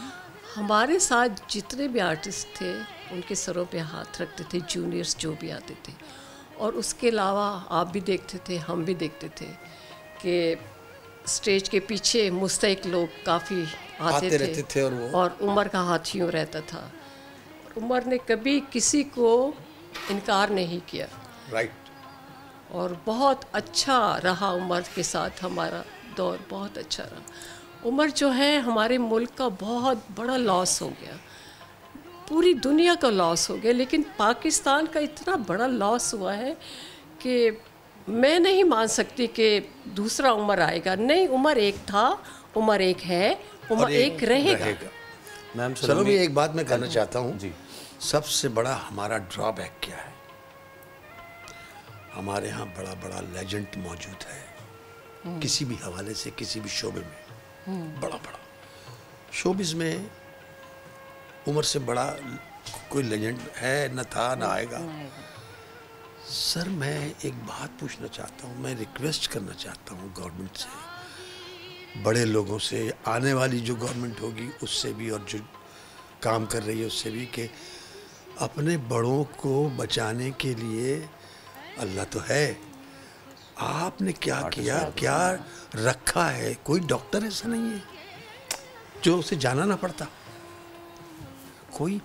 S5: हमारे साथ जितने भी आर्टिस्ट थे उनके सरों पे हाथ रखते थे, जूनियर्स जो भी आते थे। और उसके अलावा आप भी देखते थे, हम भी देखते थे कि स्टेज के पीछे मुस्तैक लोग काफ़ी आते
S4: रहते थे
S5: और उमर का हाथ यूँ रहता था। उमर ने कभी किसी को इनकार नहीं किया।
S4: राइट।
S5: और बहुत अच्छा रहा उमर के साथ, हमारा दौर बहुत अच्छा रहा। उमर जो है हमारे मुल्क का बहुत बड़ा लॉस हो गया, पूरी दुनिया का लॉस हो गया, लेकिन पाकिस्तान का इतना बड़ा लॉस हुआ है कि मैं नहीं मान सकती कि दूसरा उमर आएगा। नहीं, उमर एक था, उमर एक है, उमर एक रहेगा।
S2: मैम
S4: चलो, मैं एक बात मैं कहना चाहता हूँ जी। सबसे बड़ा हमारा ड्रॉबैक क्या है? हमारे यहाँ बड़ा बड़ा लेजेंड मौजूद है, किसी भी हवाले से, किसी भी शोबे में बड़ा बड़ा। शोबिज़ में उमर से बड़ा कोई लेजेंड है न था न आएगा। सर, मैं एक बात पूछना चाहता हूँ, मैं रिक्वेस्ट करना चाहता हूँ गवर्नमेंट से, बड़े लोगों से, आने वाली जो गवर्नमेंट होगी उससे भी और जो काम कर रही है उससे भी, कि अपने बड़ों को बचाने के लिए अल्लाह तो है, आपने क्या किया, क्या रखा है? कोई डॉक्टर ऐसा नहीं है जो उसे जाना ना पड़ता, कोई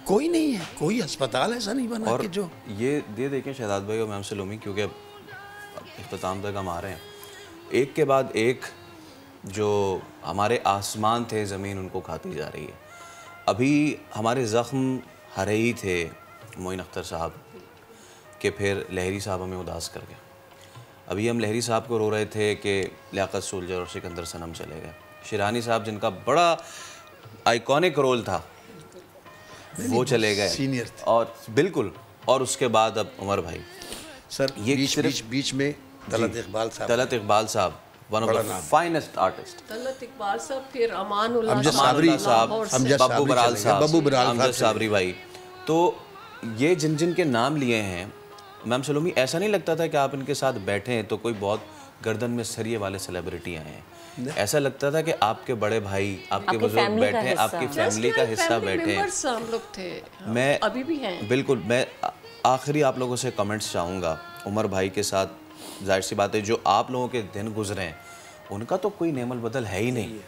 S4: कोई नहीं है, कोई अस्पताल ऐसा नहीं बना
S2: और
S4: कि जो
S2: ये देखें शहजाद भाई और मैम सलोमी, क्योंकि अब इख्तिताम तक हम आ रहे हैं, एक के बाद एक जो हमारे आसमान थे ज़मीन उनको खाती जा रही है। अभी हमारे ज़ख्म हरई थे मोइन अख्तर साहब के, फिर लहरी साहब हमें उदास कर गए। अभी हम लहरी साहब को रो रहे थे कि लियाकत सोल्जर और सिकंदर सनम चले गए। शिरानी साहब जिनका बड़ा आइकॉनिक रोल था वो चले गए,
S4: सीनियर थे।
S2: और बिल्कुल, और उसके बाद अब उमर भाई।
S4: सर
S2: ये
S4: बीच में तलत इकबाल साहब,
S2: तलत इकबाल साहब, one of the finest artist.
S5: Talat Iqbal साहब, फिर अमानुल्लाह
S4: अमजद साबरी
S2: साहब, बब्बू बराल साहब,
S4: बब्बू बराल
S2: अमजद साबरी भाई। तो ये जिन जिन के नाम लिए हैं मैम सलोमी, ऐसा नहीं लगता था कि आप इनके साथ बैठे हैं तो कोई बहुत गर्दन में सरिये वाले सेलिब्रिटी आए हैं। ऐसा लगता था कि आपके बड़े भाई, आपके बुजुर्ग बैठे हैं, आपकी फैमिली का हिस्सा बैठे हैं।
S5: हम लोग थे,
S2: मैं
S5: अभी भी हैं।
S2: बिल्कुल, मैं आखिरी आप लोगों से कमेंट्स चाहूँगा उमर भाई के साथ। जाहिर सी बात है, जो आप लोगों के दिन गुजरे हैं उनका तो कोई नेमल बदल है ही नहीं।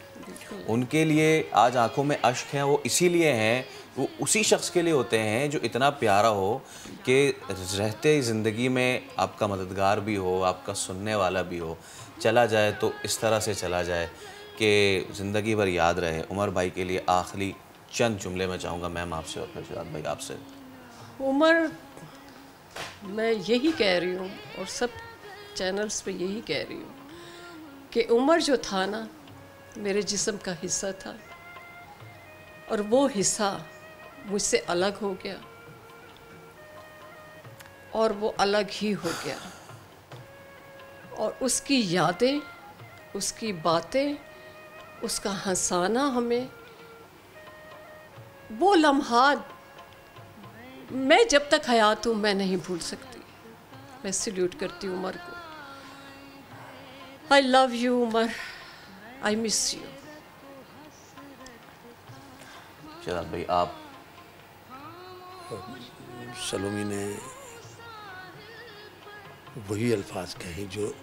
S2: उनके लिए आज आंखों में अश्क हैं, वो इसीलिए हैं, वो उसी शख्स के लिए होते हैं जो इतना प्यारा हो कि रहते ज़िंदगी में आपका मददगार भी हो, आपका सुनने वाला भी हो, चला जाए तो इस तरह से चला जाए कि ज़िंदगी भर याद रहे। उमर भाई के लिए आखिरी चंद जुमले मैं चाहूँगा मैम आपसे और फिर शहजाद भाई आपसे।
S5: उमर, मैं यही कह रही हूँ और सब चैनल्स पे यही कह रही हूँ कि उमर जो था ना, मेरे जिस्म का हिस्सा था और वो हिस्सा मुझसे अलग हो गया और वो अलग ही हो गया। और उसकी यादें, उसकी बातें, उसका हंसाना, हमें वो लम्हात मैं जब तक हयात हूँ मैं नहीं भूल सकती। मैं सल्यूट करती हूँ उमर को। I love you Umar, I miss you.
S2: Shahzad भाई आप।
S4: सलोमी ने वही अल्फाज कहे जो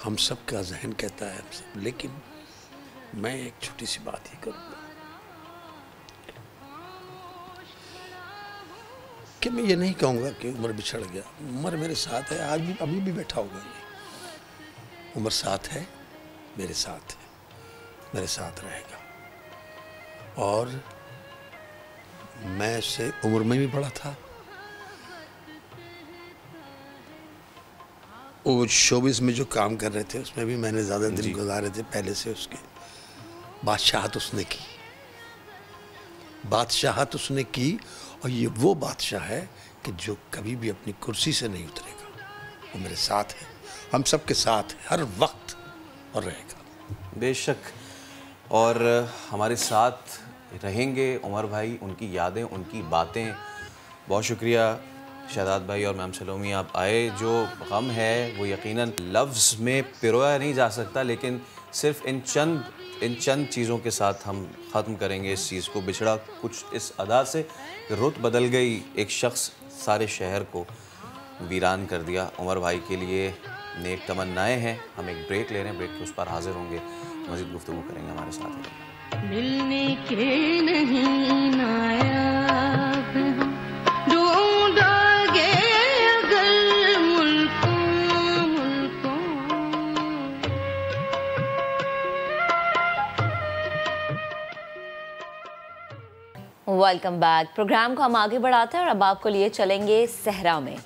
S4: हम सब का जहन कहता है हम सब, लेकिन मैं एक छोटी सी बात ही करूँगा कि मैं ये नहीं कहूँगा कि उमर बिछड़ गया। उमर मेरे साथ है, आज भी, अभी भी बैठा होगा ये। उमर साथ है, मेरे साथ है, मेरे साथ रहेगा। और मैं उससे उम्र में भी बड़ा था। वो शोबिस में जो काम कर रहे थे उसमें भी मैंने ज़्यादा दिन गुजारे थे पहले से। उसके बादशाहत उसने की, बादशाहत उसने की। और ये वो बादशाह है कि जो कभी भी अपनी कुर्सी से नहीं उतरेगा। वो मेरे साथ है, हम सब के साथ है हर वक्त और रहेगा
S2: बेशक। और हमारे साथ रहेंगे उमर भाई, उनकी यादें, उनकी बातें। बहुत शुक्रिया शहजाद भाई और मैम सलोमी, आप आए। जो गम है वो यकीनन लफ्ज़ में पिरोया नहीं जा सकता, लेकिन सिर्फ इन चंद चीज़ों के साथ हम ख़त्म करेंगे इस चीज़ को। बिछड़ा कुछ इस अदा से कि रुत बदल गई, एक शख्स सारे शहर को वीरान कर दिया। उमर भाई के लिए नेक तमन्नाएं हैं। हम एक ब्रेक ले रहे हैं, ब्रेक के उस पर हाजिर होंगे, मज़ीद गुफ्तगू करेंगे। हमारे साथ
S6: मिलने के नहीं नायाब ढूंढोगे अगर मुल्कों मुल्कों।
S1: Welcome back. प्रोग्राम को हम आगे बढ़ाते हैं और अब आपको लिए चलेंगे सहरा में,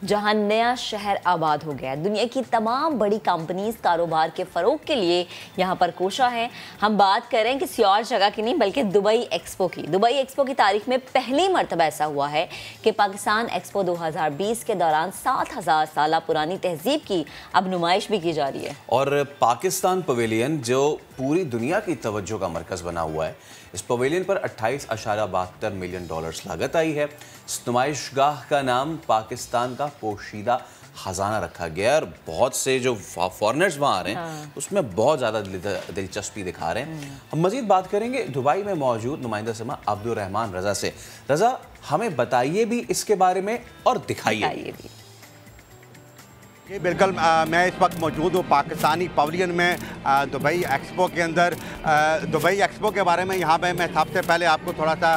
S1: जहां नया शहर आबाद हो गया। दुनिया की तमाम बड़ी कंपनीज कारोबार के फ़रोग के लिए यहाँ पर कोशा है। हम बात कर रहे हैं किसी और जगह की नहीं बल्कि दुबई एक्सपो की। दुबई एक्सपो की तारीख में पहली मरतबा ऐसा हुआ है कि पाकिस्तान एक्सपो 2020 के दौरान 7000 साल पुरानी तहजीब की अब नुमाइश भी की जा रही है।
S2: और पाकिस्तान पवेलियन जो पूरी दुनिया की तवज्जो का मरकज़ बना हुआ है, इस पवेलियन पर 28.72 मिलियन डॉलर्स लागत आई है। इस नुमाइशगाह का नाम पाकिस्तान का पोशीदा ख़जाना रखा गया और बहुत से जो फॉरेनर्स वहाँ आ रहे हैं उसमें बहुत ज़्यादा दिलचस्पी दिखा रहे हैं। हम मज़ीद बात करेंगे दुबई में मौजूद नुमाइंदा समा अब्दुर्रहमान रज़ा से। रज़ा, हमें बताइए भी इसके बारे में और दिखाइए भी।
S7: जी बिल्कुल, मैं इस वक्त मौजूद हूँ पाकिस्तानी पवेलियन में दुबई एक्सपो के अंदर। दुबई एक्सपो के बारे में यहाँ पे मैं सबसे पहले आपको थोड़ा सा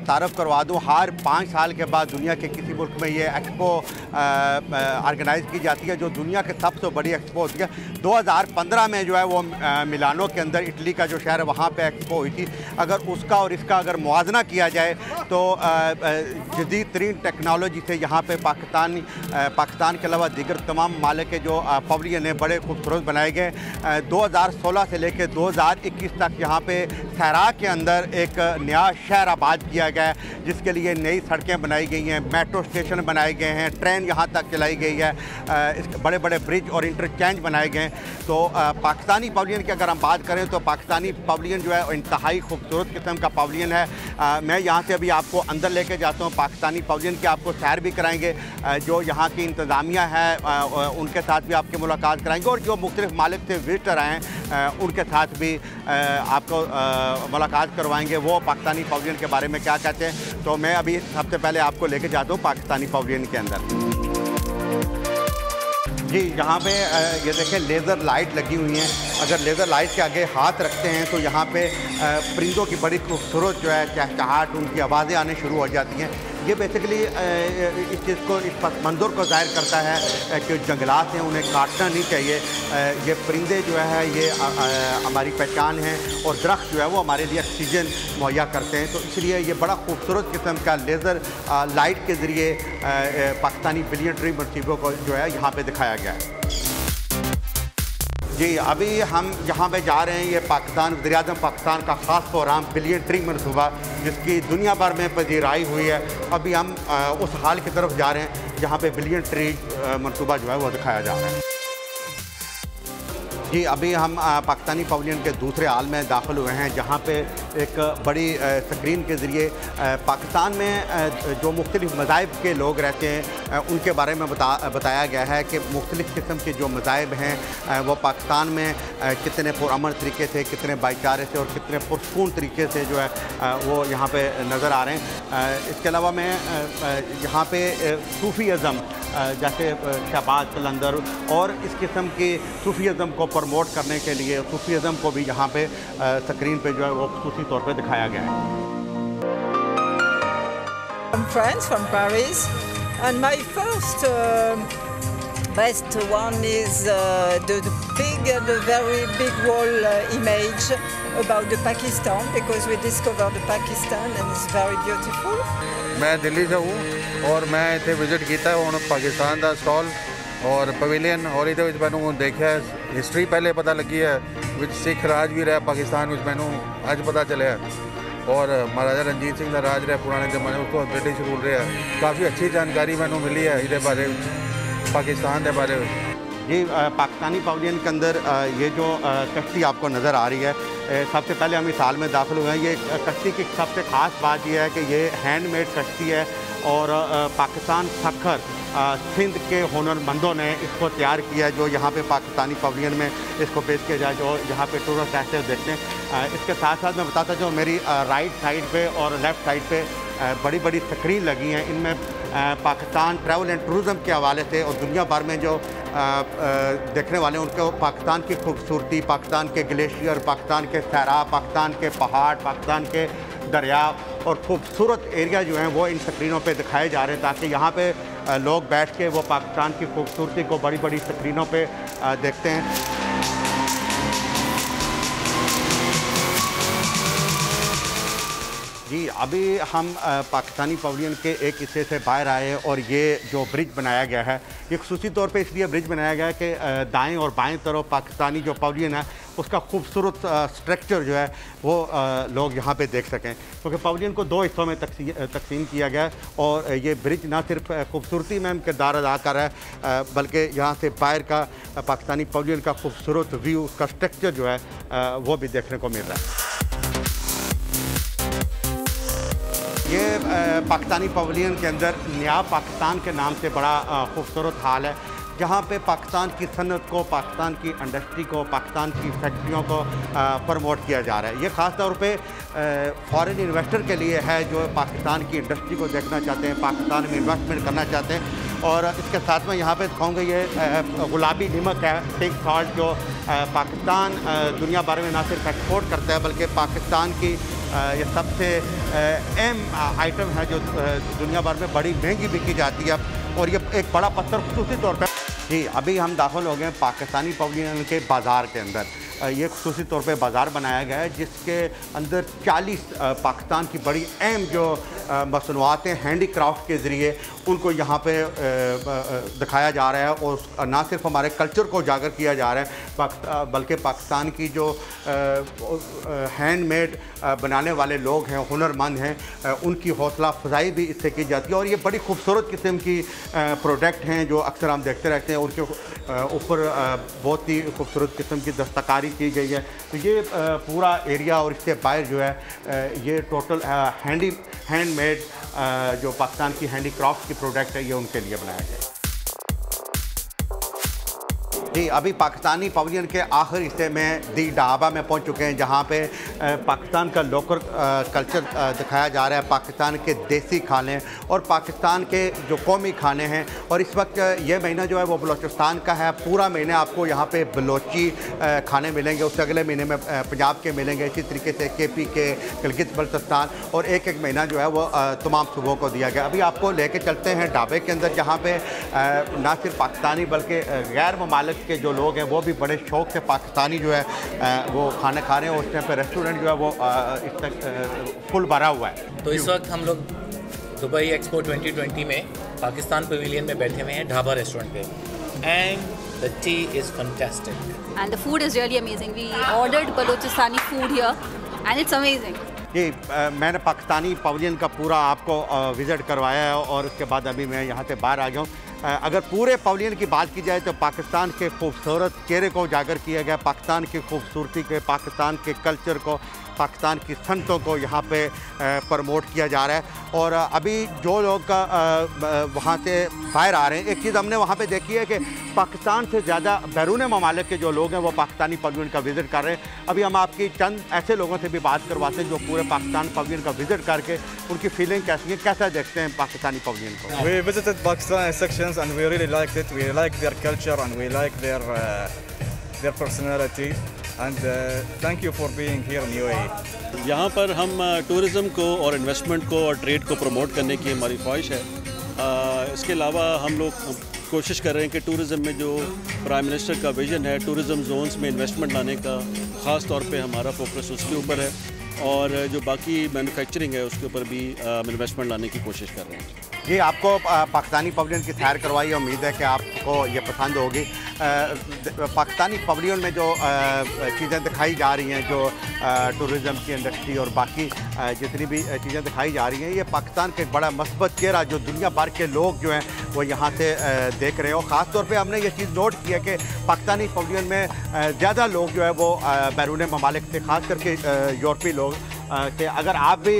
S7: तारफ़ करवा दूँ। हर 5 साल के बाद दुनिया के किसी मुल्क में ये एक्सपो ऑर्गेनाइज़ की जाती है, जो दुनिया के सबसे बड़ी एक्सपो होती है। 2015 में जो है वो मिलानो के अंदर, इटली का जो शहर है, वहाँ पे एक्सपो हुई थी। अगर उसका और इसका अगर मुआवजा किया जाए तो जदीद तरीन टेक्नोलॉजी से यहाँ पे पाकिस्तान के अलावा दीगर तमाम ममालिक के जो पवेलियन हैं बड़े खूबसूरत बनाए गए। 2016 से लेकर 2021 तक यहाँ पे सहरा के अंदर एक नया शहर आबाद किया गया है, जिसके लिए नई सड़कें बनाई गई हैं, मेट्रो स्टेशन बनाए गए हैं, ट्रेन यहाँ तक चलाई गई है, बड़े बड़े ब्रिज और इंटरचेंज बनाए गए हैं। तो पाकिस्तानी पवेलियन की अगर हम बात करें तो पाकिस्तानी पवेलियन जो है इंतहाई खूबसूरत किस्म का पवेलियन है। मैं यहाँ से अभी आपको अंदर लेके जाता हूँ। पाकिस्तानी पवेलियन की आपको सैर भी कराएंगे, जो यहाँ की इंतज़ामिया है उनके साथ भी आपकी मुलाकात कराएंगे, और जो मुख्तलिफ मालिक से विजिटर आए हैं उनके साथ भी आपको मुलाकात करवाएंगे, वो पाकिस्तानी पवेलियन के बारे में क्या कहते हैं। तो मैं अभी सबसे पहले आपको लेके जाता हूँ पाकिस्तानी पवेलियन के अंदर। जी, यहाँ पे ये देखें लेज़र लाइट लगी हुई हैं। अगर लेज़र लाइट के आगे हाथ रखते हैं तो यहाँ पे परिंदों की बड़ी खूबसूरत जो है चहचहाहट, उनकी आवाज़ें आने शुरू हो जाती हैं। ये बेसिकली इस चीज़ को, इस पस मंज़र को ज़ाहिर करता है कि जंगलात हैं उन्हें काटना नहीं चाहिए। ये परिंदे जो है ये हमारी पहचान है, और दरख्त जो है वो हमारे लिए ऑक्सीजन मुहैया करते हैं। तो इसलिए ये बड़ा खूबसूरत किस्म का लेज़र लाइट के ज़रिए पाकिस्तानी बिलियन ट्री मनसूबों को जो है यहाँ पर दिखाया गया है। जी, अभी हम यहाँ पे जा रहे हैं, ये पाकिस्तान वज़ीर-ए-आज़म पाकिस्तान का ख़ास प्रोग्राम बिलियन ट्री मनसूबा, जिसकी दुनिया भर में पजीराई हुई है। अभी हम उस हाल की तरफ जा रहे हैं जहाँ पे बिलियन ट्री मनसूबा जो है वो दिखाया जा रहा है। जी, अभी हम पाकिस्तानी पवेलियन के दूसरे हाल में दाखिल हुए हैं, जहाँ पे एक बड़ी स्क्रीन के ज़रिए पाकिस्तान में जो मुख्तलिफ़ मज़ाहिब के लोग रहते हैं उनके बारे में बताया गया है कि मुख्तलिफ़ किस्म के जो मज़ाहिब हैं वो पाकिस्तान में कितने पुरअमन तरीके से, कितने भाईचारे से और कितने पुरसकून तरीके से जो है वो यहाँ पे नज़र आ रहे हैं। इसके अलावा मैं यहाँ पे सूफ़ीज़म जैसे शहबाज कलंदर और इस किस्म की सूफ़ीज़म को प्रमोट करने के लिए सूफ़ीज़म को भी यहाँ पे स्क्रीन पे जो है वो खुसूसी तौर पे दिखाया गया है।
S8: I'm France, from Paris, and my first best one is the big, the very big wall image about the Pakistan, because we discovered the Pakistan and it's very beautiful.
S9: मैं दिल्ली से हूँ और मैं इतने विजिट किया हूँ पाकिस्तान का स्टॉल और पवेलियन, और ये मैंने देखा हिस्ट्री पहले पता लगी है विच सिख राज भी रहा पाकिस्तान में, मैंने अज पता चलिया, और महाराजा रणजीत सिंह का राज रहा पुराने जमाने, उसको ब्रिटिश रूल रहा। काफ़ी अच्छी जानकारी मैंने मिली है ये बारे पाकिस्तान के बारे में।
S7: जी, पाकिस्तानी पवेलियन के अंदर ये जो कश्ती आपको नज़र आ रही है, सबसे पहले हम इस हाल में दाखिल हुए हैं। ये कश्ती की सबसे ख़ास बात यह है कि ये हैंडमेड कश्ती है, और पाकिस्तान सखर सिंध के हुनरमंदों ने इसको तैयार किया है, जो यहाँ पे पाकिस्तानी पवेलियन में इसको पेश किया जाए, जो यहाँ पे टूरिस्ट ऐसे देखते हैं। इसके साथ साथ मैं बताता हूँ, मेरी राइट साइड पे और लेफ़्ट साइड पे बड़ी बड़ी स्क्रीन लगी हैं। इनमें पाकिस्तान ट्रैवल एंड टूरिज़म के हवाले से और दुनिया भर में जो देखने वाले हैं उनको पाकिस्तान की खूबसूरती, पाकिस्तान के ग्लेशियर, पाकिस्तान के सहरा, पाकिस्तान के पहाड़, पाकिस्तान के दरिया और खूबसूरत एरिया जो हैं वो इन स्क्रीनों पे दिखाए जा रहे हैं, ताकि यहाँ पे लोग बैठ के वो पाकिस्तान की खूबसूरती को बड़ी बड़ी स्क्रीनों पे देखते हैं। जी, अभी हम पाकिस्तानी पवेलियन के एक हिस्से से बाहर आए और ये जो ब्रिज बनाया गया है, ये खुसूसी तौर पे इसलिए ब्रिज बनाया गया है कि दाएं और बाएं तरफ पाकिस्तानी जो पवेलियन है उसका खूबसूरत स्ट्रक्चर जो है वो लोग यहाँ पे देख सकें, क्योंकि पवेलियन को 2 हिस्सों में तकसीम किया गया है। और ये ब्रिज ना सिर्फ खूबसूरती में किरदार अदा कर रहा है, बल्कि यहाँ से बाहर का पाकिस्तानी पवेलियन का खूबसूरत व्यू, उसका स्ट्रक्चर जो है वो भी देखने को मिल रहा है। ये पाकिस्तानी पवेलियन के अंदर नया पाकिस्तान के नाम से बड़ा खूबसूरत हाल है, जहाँ पे पाकिस्तान की सनत को, पाकिस्तान की इंडस्ट्री को, पाकिस्तान की फैक्ट्रियों को प्रमोट किया जा रहा है। ये ख़ास तौर पे फॉरेन इन्वेस्टर के लिए है, जो पाकिस्तान की इंडस्ट्री को देखना चाहते हैं, पाकिस्तान में इन्वेस्टमेंट करना चाहते हैं। और इसके साथ में यहाँ पे दिखाऊँगा ये गुलाबी नमक है, पिंक सॉल्ट, जो पाकिस्तान दुनिया भर में ना सिर्फ एक्सपोर्ट करता है बल्कि पाकिस्तान की ये सबसे अहम आइटम है जो दुनिया भर में बड़ी महंगी बिकी जाती है। और ये एक बड़ा पत्थर खुसूसी तौर पर जी अभी हम दाखिल हो गए पाकिस्तानी पवेलियन के बाज़ार के अंदर। ये खुसूसी तौर पे बाज़ार बनाया गया है जिसके अंदर 40 पाकिस्तान की बड़ी अहम जो मसनूआत हैं हैंडी क्राफ्ट के ज़रिए उनको यहाँ पे दिखाया जा रहा है। और ना सिर्फ हमारे कल्चर को उजागर किया जा रहा है बल्कि पाकिस्तान की जो हैंडमेड बनाने वाले लोग हैं, हुनरमंद हैं, उनकी हौसला अफजाई भी इससे की जाती है। और ये बड़ी खूबसूरत किस्म की प्रोडक्ट हैं जो अक्सर हम देखते रहते हैं। उनके ऊपर बहुत ही खूबसूरत किस्म की दस्तकारी की गई है। तो ये पूरा एरिया और इससे बाहर जो है ये टोटल हैंडमेड जो पाकिस्तान की हैंडी क्राफ्ट की प्रोडक्ट है ये उनके लिए बनाया गया है। जी अभी पाकिस्तानी पवेलियन के आखिरी हिस्से में दी ढाबा में पहुंच चुके हैं जहां पे पाकिस्तान का लोकल कल्चर दिखाया जा रहा है, पाकिस्तान के देसी खाने और पाकिस्तान के जो कौमी खाने हैं। और इस वक्त ये महीना जो है वो बलोचिस्तान का है। पूरा महीना आपको यहाँ पे बलोची खाने मिलेंगे, उससे अगले महीने में पंजाब के मिलेंगे, इसी तरीके से KP के, गिलगित बल्तिस्तान, और एक एक महीना जो है वो तमाम सूबों को दिया गया। अभी आपको लेके चलते हैं ढाबे के अंदर जहाँ पे ना सिर्फ पाकिस्तानी बल्कि गैर ममालिक के जो लोग हैं वो भी बड़े शौक़ से पाकिस्तानी जो है वो खाना खा रहे हैं। और उस टाइम पे रेस्टोरेंट जो है वो इस तक फुल भरा हुआ है।
S10: तो इस वक्त हम लोग दुबई एक्सपो 2020 में पाकिस्तान पवेलियन में बैठे हुए हैं ढाबा रेस्टोरेंट पे, and the tea is fantastic
S11: and the food is really amazing. We ordered Balochistani food here and it's amazing.
S7: जी मैंने पाकिस्तानी पवेलियन का पूरा आपको विज़िट करवाया है और उसके बाद अभी मैं यहाँ से बाहर आ गया हूँ। अगर पूरे पवेलियन की बात की जाए तो पाकिस्तान के खूबसूरत चेहरे को उजागर किया गया, पाकिस्तान की खूबसूरती के, पाकिस्तान के कल्चर को, पाकिस्तान की सनतों को यहाँ पे प्रमोट किया जा रहा है। और अभी जो लोग वहाँ से बाहर आ रहे हैं, एक चीज़ हमने वहाँ पे देखी है कि पाकिस्तान से ज़्यादा बैरून ममालिक के जो लोग हैं वो पाकिस्तानी पवेलियन का विज़िट कर रहे हैं। अभी हम आपकी चंद ऐसे लोगों से भी बात करवाते हैं जो पूरे पाकिस्तान पवेलियन का विज़िट करके उनकी फीलिंग कैसी है, कैसा देखते हैं पाकिस्तानी पवेलियन को।
S12: We visited Pakistan sections and we really liked it. We like their culture and we like their personality. And thank you for being here in UAE.
S13: यहाँ पर हम टूरिज़म को और इन्वेस्टमेंट को और ट्रेड को प्रमोट करने की हमारी ख्वाहिश है। इसके अलावा हम लोग कोशिश कर रहे हैं कि टूरिज़म में जो प्राइम मिनिस्टर का विज़न है टूरिज़म जोन्स में इन्वेस्टमेंट लाने का, ख़ास तौर पे हमारा फोकस उसके ऊपर है। और जो बाकी मैन्युफैक्चरिंग है उसके ऊपर भी इन्वेस्टमेंट लाने की कोशिश कर रहे हैं।
S7: जी आपको पाकिस्तानी पवेलियन की सैर करवाई, उम्मीद है कि आपको ये पसंद होगी। पाकिस्तानी पवेलियन में जो चीज़ें दिखाई जा रही हैं, जो टूरिज़म की इंडस्ट्री और बाकी जितनी भी चीज़ें दिखाई जा रही हैं, ये पाकिस्तान का एक बड़ा मस्बत चेहरा जो दुनिया भर के लोग जो हैं वो यहाँ से देख रहे हो। ख़ास तौर पे हमने ये चीज़ नोट की है कि पाकिस्तानी पवेलियन में ज़्यादा लोग जो है वो बैरून ममालिक से, ख़ास करके यूरोपीय लोग कि अगर आप भी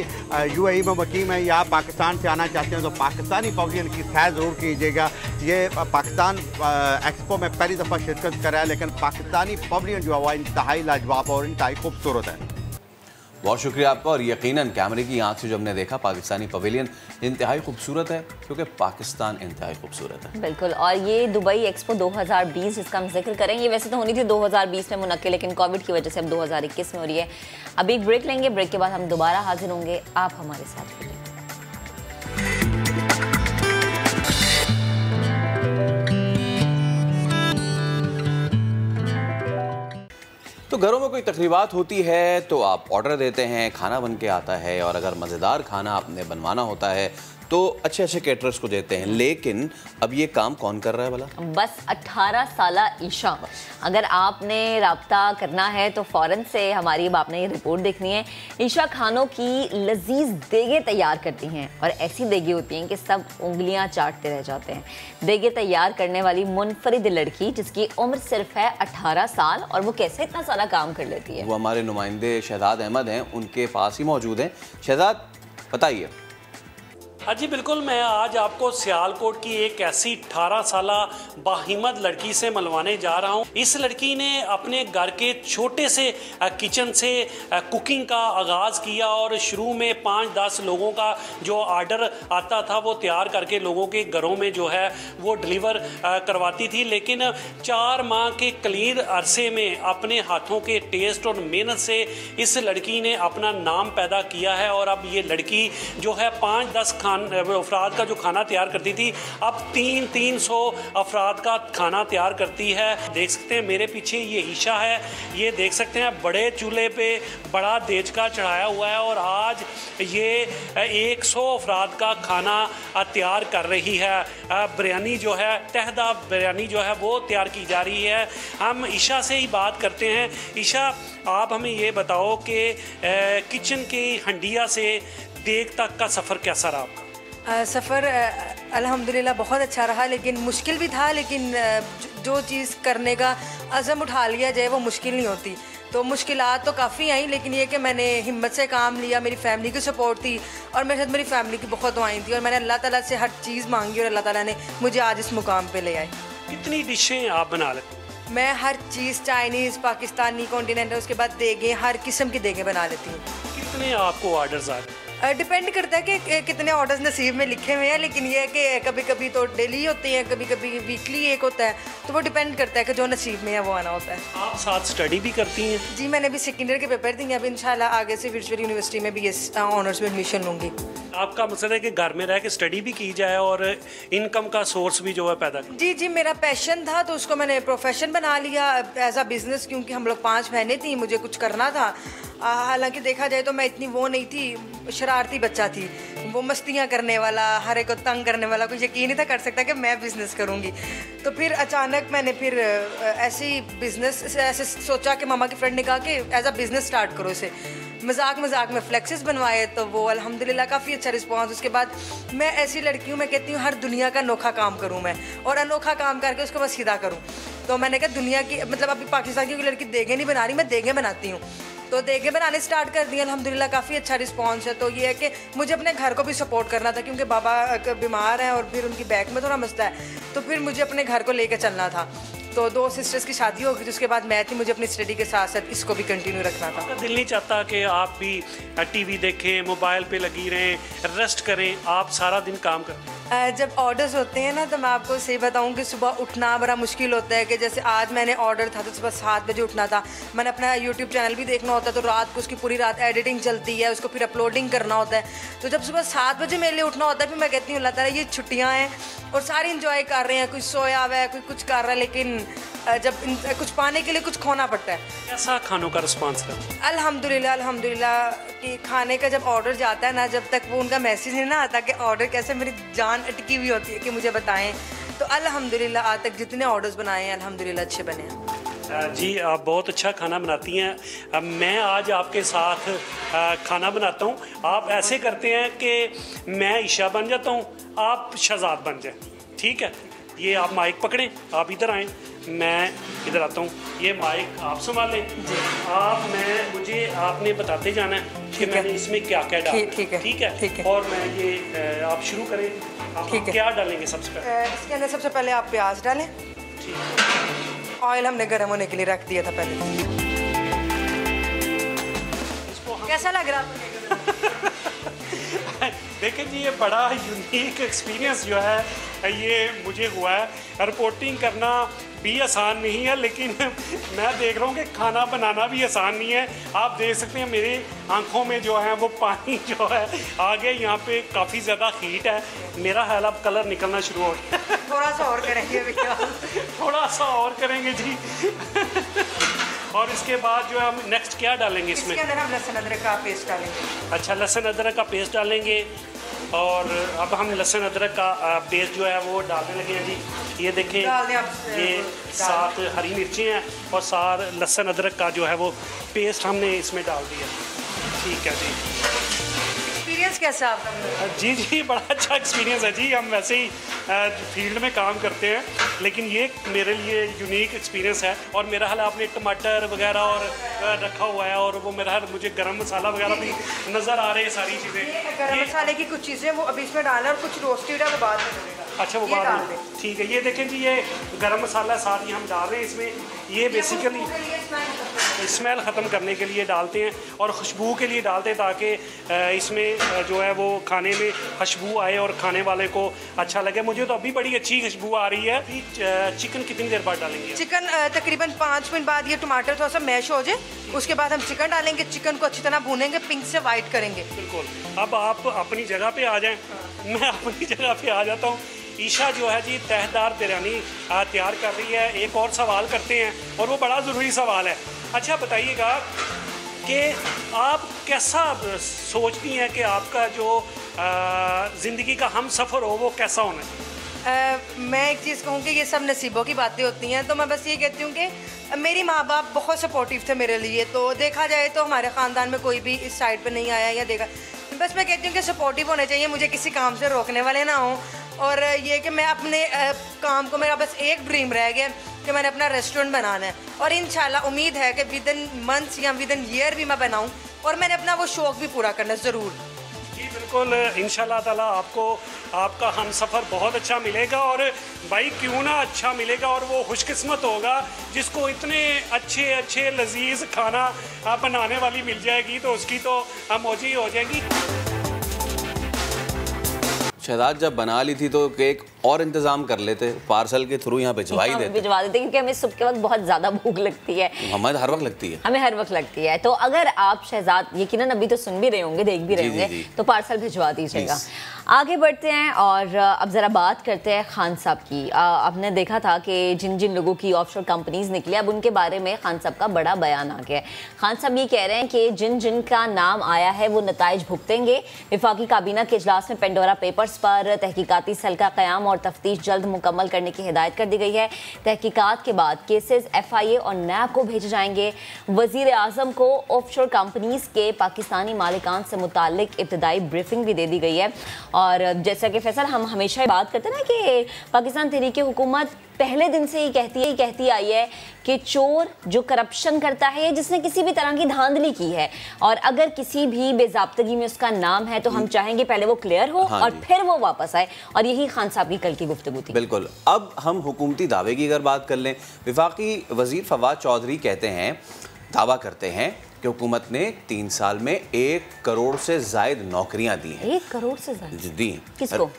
S7: UAE में मुकीम हैं या पाकिस्तान से आना चाहते हैं तो पाकिस्तानी पवेलियन की सैर ज़रूर कीजिएगा। ये पाकिस्तान एक्सपो में पहली दफ़ा शिरकत कर रहा है, लेकिन पाकिस्तानी पवेलियन जो है वह इंतहाई लाजवाब और इंतहाई खूबसूरत है।
S2: बहुत शुक्रिया आपका। और यकीनन कैमरे की आंख से जो हमने देखा पाकिस्तानी पवेलियन इंतहाई खूबसूरत है क्योंकि पाकिस्तान इंतहाई खूबसूरत है।
S1: बिल्कुल। और ये दुबई एक्सपो 2020 जिसका हम जिक्र करेंगे, ये वैसे तो होनी थी 2020 में मुनक्किल, लेकिन कोविड की वजह से अब 2021 में हो रही है। अभी एक ब्रेक लेंगे, ब्रेक के बाद हम दोबारा हाजिर होंगे, आप हमारे साथ रहिए।
S2: तो घरों में कोई तकरीबात होती है तो आप ऑर्डर देते हैं, खाना बन के आता है, और अगर मज़ेदार खाना आपने बनवाना होता है तो अच्छे अच्छे केटरर्स को देते हैं। लेकिन अब ये काम कौन कर रहा है भला? बस
S1: 18 साल ईशा। अगर आपने रब्ता करना है तो फ़ौरन से हमारी अब आपने ये रिपोर्ट देखनी है। ईशा खानों की लजीज देगे तैयार करती हैं और ऐसी देगे होती हैं कि सब उंगलियां चाटते रह जाते हैं। देगे तैयार करने वाली मुनफरिद लड़की जिसकी उम्र सिर्फ है 18 साल और वो कैसे इतना सारा काम कर लेती है?
S2: वो हमारे नुमाइंदे शहजाद अहमद हैं, उनके पास ही मौजूद हैं। शहजाद बताइए।
S14: जी बिल्कुल, मैं आज आपको सियालकोट की एक ऐसी 18 साला बाहिम्मत लड़की से मिलवाने जा रहा हूं। इस लड़की ने अपने घर के छोटे से किचन से कुकिंग का आगाज़ किया और शुरू में 5-10 लोगों का जो आर्डर आता था वो तैयार करके लोगों के घरों में जो है वो डिलीवर करवाती थी। लेकिन 4 माह के कलील अरसे में अपने हाथों के टेस्ट और मेहनत से इस लड़की ने अपना नाम पैदा किया है और अब ये लड़की जो है 5-10 अफराद का जो खाना तैयार करती थी अब 300 अफराद का खाना तैयार करती है। देख सकते हैं मेरे पीछे ये ईशा है, ये देख सकते हैं बड़े चूल्हे पे बड़ा देचका चढ़ाया हुआ है और आज ये 100 अफराद का खाना तैयार कर रही है। बिरयानी जो है, तहदा बिरयानी जो है वो तैयार की जा रही है। हम ईशा से ही बात करते हैं। ईशा, आप हमें ये बताओ कि किचन की हंडिया से देग तक का सफ़र कैसा रहा आपका?
S15: सफ़र अल्हम्दुलिल्लाह बहुत अच्छा रहा, लेकिन मुश्किल भी था। लेकिन जो चीज़ करने का अज़म उठा लिया जाए वो मुश्किल नहीं होती। तो मुश्किलात तो काफ़ी आई, लेकिन ये कि मैंने हिम्मत से काम लिया। मेरी फैमिली की सपोर्ट थी और मेरे साथ मेरी फैमिली की बहुत दुआएं थी और मैंने अल्लाह ताला से हर चीज़ मांगी और अल्लाह ताला ने मुझे आज इस मुकाम पे ले आए।
S14: कितनी डिशें आप बना लेते?
S15: मैं हर चीज़, चाइनीज़, पाकिस्तानी, कॉन्टिनेंटल, उसके बाद देगे, हर किस्म की देगे बना लेती हूँ।
S14: कितने आपको ऑर्डर्स आ रहे?
S15: डिपेंड करता है कि कितने ऑर्डर्स नसीब में लिखे हुए हैं। लेकिन ये है कि कभी कभी तो डेली होते हैं, कभी कभी वीकली एक होता है, तो वो डिपेंड करता है कि जो नसीब में है वो आना होता है।
S14: आप साथ स्टडी भी करती हैं?
S15: जी, मैंने भी सेकेंड ईयर के पेपर दिए। अब इंशाल्लाह आगे से वर्चुअल यूनिवर्सिटी में भी ऑनर्स में एडमिशन लूँगी।
S14: आपका मकसद है कि घर में रह के स्टडी भी की जाए और इनकम का सोर्स भी जो है पैदा करें?
S15: जी जी, मेरा पैशन था तो उसको मैंने प्रोफेशन बना लिया एज अ बिज़नेस, क्योंकि हम लोग 5 बहनें थी, मुझे कुछ करना था। हालांकि देखा जाए तो मैं इतनी वो नहीं थी, शरारती बच्चा थी, वो मस्तियाँ करने वाला, हर एक को तंग करने वाला। कोई यकीन नहीं था कर सकता कि मैं बिज़नेस करूँगी। तो फिर अचानक मैंने फिर ऐसे ही बिज़नेस ऐसे सोचा कि मामा की फ्रेंड ने कहा कि एज अ बिज़नेस स्टार्ट करो इसे। मजाक में फ्लेक्सेस बनवाए तो वो अल्हम्दुलिल्लाह काफ़ी अच्छा रिस्पांस। उसके बाद मैं ऐसी लड़की हूँ, मैं कहती हूँ हर दुनिया का अनोखा काम करूँ मैं, और अनोखा काम करके उसको बस सीधा करूँ। तो मैंने कहा दुनिया की, मतलब अभी पाकिस्तान की कोई लड़की देगे नहीं बना रही, मैं देगे बनाती हूँ। तो देगे बनाने स्टार्ट कर दिया, अल्हम्दुलिल्लाह काफ़ी अच्छा रिस्पांस है। तो ये है कि मुझे अपने घर को भी सपोर्ट करना था, क्योंकि बाबा बीमार हैं और फिर उनकी बैक में थोड़ा मसला है, तो फिर मुझे अपने घर को लेकर चलना था। तो 2 सिस्टर्स की शादी हो गई, तो उसके बाद मैं थी, मुझे अपनी स्टडी के साथ साथ इसको भी कंटिन्यू रखना था।
S14: आपका दिल नहीं चाहता कि आप भी टीवी देखें, मोबाइल पे लगी रहें, रेस्ट करें, आप सारा दिन काम करें?
S15: जब ऑर्डर्स होते हैं ना, तो मैं आपको सही बताऊं कि सुबह उठना बड़ा मुश्किल होता है। कि जैसे आज मैंने ऑर्डर था तो सुबह 7 बजे उठना था, मैंने अपना यूट्यूब चैनल भी देखना होता है, तो रात को उसकी पूरी रात एडिटिंग चलती है, उसको फिर अपलोडिंग करना होता है। तो जब सुबह 7 बजे मेरे लिए उठना होता है, फिर मैं कहती हूँ अल्लाह ताला ये छुट्टियाँ हैं और सारे इंजॉय कर रहे हैं, कोई सोया हुआ है, कोई कुछ कर रहा है, लेकिन जब कुछ पाने के लिए कुछ खोना पड़ता है।
S14: कैसा खानों का रिस्पांस रहा?
S15: अल्हम्दुलिल्लाह कि खाने का जब ऑर्डर जाता है ना, जब तक वो उनका मैसेज नहीं ना आता कि ऑर्डर कैसे, मेरी जान अटकी हुई होती है कि मुझे बताएं। तो अल्हम्दुलिल्लाह आज तक जितने ऑर्डर्स बनाए हैं अल्हम्दुलिल्लाह अच्छे बने हैं।
S14: जी, आप बहुत अच्छा खाना बनाती हैं। मैं आज आपके साथ खाना बनाता हूँ। आप ऐसे करते हैं कि मैं ईशा बन जाता हूँ, आप शहजाद बन जाए, ठीक है? ये आप माइक पकड़ें, आप इधर आएँ, मैं इधर आता हूँ, ये माइक आप संभालें। मुझे आपने बताते जाना है कि मैंने इसमें क्या क्या डाला। ठीक है? और मैं ये आप शुरू करें। आप क्या डालेंगे सबसे पहले?
S15: इसके अंदर सबसे पहले आप प्याज डालें। ठीक। ऑयल हमने गर्म होने के लिए रख दिया था पहले। कैसा लग रहा है?
S14: देखिए जी, ये बड़ा यूनिक एक्सपीरियंस जो है ये मुझे हुआ है। रिपोर्टिंग करना भी आसान नहीं है, लेकिन मैं देख रहा हूँ कि खाना बनाना भी आसान नहीं है। आप देख सकते हैं मेरी आंखों में जो है वो पानी जो है आ गया। यहाँ पे काफ़ी ज़्यादा हीट है, मेरा ख्याल अब कलर निकलना शुरू हो गया।
S15: थोड़ा सा और करेंगे भैया।
S14: थोड़ा सा और करेंगे जी। और इसके बाद जो है हम नेक्स्ट क्या डालेंगे इसमें?
S15: इसके अंदर हम लहसुन अदरक का पेस्ट डालेंगे।
S14: अच्छा, लहसुन अदरक का पेस्ट डालेंगे। और अब हम लहसुन अदरक का पेस्ट जो है वो डालने लगे हैं जी। ये देखें, ये 7 हरी मिर्चें हैं और 4 लहसुन अदरक का जो है वो पेस्ट हमने इसमें डाल दिया। ठीक है जी।
S15: एक्सपीरियंस कैसा आपका?
S14: जी बड़ा अच्छा एक्सपीरियंस है जी। हम वैसे ही फील्ड में काम करते हैं, लेकिन ये मेरे लिए यूनिक एक्सपीरियंस है। और मेरा हाल आपने टमाटर वगैरह और रखा हुआ है, और वो मेरा हाल मुझे गरम मसाला वगैरह भी नज़र आ रहे हैं सारी चीज़ें।
S15: गरम मसाले की कुछ चीज़ें वो अभी इसमें डालना, और कुछ रोस्टेड है वो बाद में डालेगा।
S14: अच्छा, वो बाद में, ठीक है। ये देखें जी, ये गरम मसाला साथ ही हम डाल रहे हैं इसमें। ये बेसिकली स्मेल ख़त्म करने के लिए डालते हैं और खुशबू के लिए डालते हैं, ताकि इसमें जो है वो खाने में खुशबू आए और खाने वाले को अच्छा लगे। मुझे तो अभी बड़ी अच्छी खुशबू आ रही है। चिकन कितनी देर बाद डालेंगे?
S15: चिकन तकरीबन 5 मिनट बाद ये टमाटर थोड़ा सा मैश हो जाए, उसके बाद हम चिकन डालेंगे। चिकन को अच्छी तरह भूनेंगे, पिंक से वाइट करेंगे।
S14: बिल्कुल। अब आप अपनी जगह पे आ जाएं, मैं अपनी जगह पे आ जाता हूँ। ईशा जो है जी तहदार बिरयानी तैयार कर रही है। एक और सवाल करते हैं, और वो बड़ा ज़रूरी सवाल है। अच्छा बताइएगा कि आप कैसा सोचती हैं कि आपका जो ज़िंदगी का हम सफ़र हो वो कैसा होना है?
S15: मैं एक चीज़ कहूँ कि ये सब नसीबों की बातें होती हैं। तो मैं बस ये कहती हूँ कि मेरी माँ बाप बहुत सपोर्टिव थे मेरे लिए। तो देखा जाए तो हमारे ख़ानदान में कोई भी इस साइड पे नहीं आया या देखा। बस मैं कहती हूँ कि सपोर्टिव होने चाहिए, मुझे किसी काम से रोकने वाले ना हों। और ये कि मैं अपने काम को, मेरा बस एक ड्रीम रह गया कि मैंने अपना रेस्टोरेंट बनाना है, और इंशाल्लाह उम्मीद है कि विद इन मंथ्स या विद इन ईयर भी मैं बनाऊँ, और मैंने अपना वो शौक़ भी पूरा करना ज़रूर।
S14: जी बिल्कुल, इंशाल्लाह ताला आपको आपका हम सफ़र बहुत अच्छा मिलेगा। और भाई क्यों ना अच्छा मिलेगा, और वो खुशकिस्मत होगा जिसको इतने अच्छे अच्छे लजीज खाना बनाने वाली मिल जाएगी, तो उसकी तो मौजी हो जाएगी।
S2: शहजाद जब बना ली थी तो केक और इंतजाम कर लेते, पार्सल के थ्रू यहाँ भिजवा ही देते।
S1: भिजवा देते, क्योंकि हमें सुबह के वक्त बहुत ज़्यादा भूख लगती है।
S2: हमें हर वक्त लगती है,
S1: हमें हर वक्त लगती है। तो अगर आप शहजाद यकीनन अभी तो सुन भी रहे होंगे, देख भी रहे होंगे, तो पार्सल भिजवा दीजिएगा। आगे बढ़ते हैं और अब ज़रा बात करते हैं खान साहब की। आपने देखा था कि जिन जिन लोगों की ऑफशोर कंपनीज निकली, अब उनके बारे में खान साहब का बड़ा बयान आ गया है। खान साहब ये कह रहे हैं कि जिन जिन का नाम आया है वो नताइज भुगतेंगे। वफाकी काबीना के इजलास में पेंडोरा पेपर्स पर तहकीकाती सेल का क़याम और तफ्तीश जल्द मुकम्मल करने की हिदायत कर दी गई है। तहकीकात के बाद केसेस FIA और नैब को भेजे जाएंगे। वज़ीर आज़म को ऑफशोर कंपनीज के पाकिस्तानी मालिकान से मुताल्लिक इब्तदाई ब्रीफिंग भी दे दी गई है। और जैसा कि फैसल हम हमेशा बात करते हैं ना कि पाकिस्तान तहरीक हुकूमत पहले दिन से ही कहती आई है कि चोर जो करप्शन करता है, जिसने किसी भी तरह की धांधली की है, और अगर किसी भी बेज़ाब्तगी में उसका नाम है, तो हम चाहेंगे पहले वो क्लियर हो और फिर वो वापस आए। और यही खान साहब की कल की गुफ्तगू थी।
S2: बिल्कुल। अब हम हुकूमती दावे की अगर बात कर लें, वफाकी वज़ीर फवाद चौधरी कहते हैं, दावा करते हैं कि हुकूमत ने 3 साल में 1 करोड़ से ज़ायद नौकरियां दी हैं।
S1: 1 करोड़ से ज़ायद
S2: दी
S1: किसको?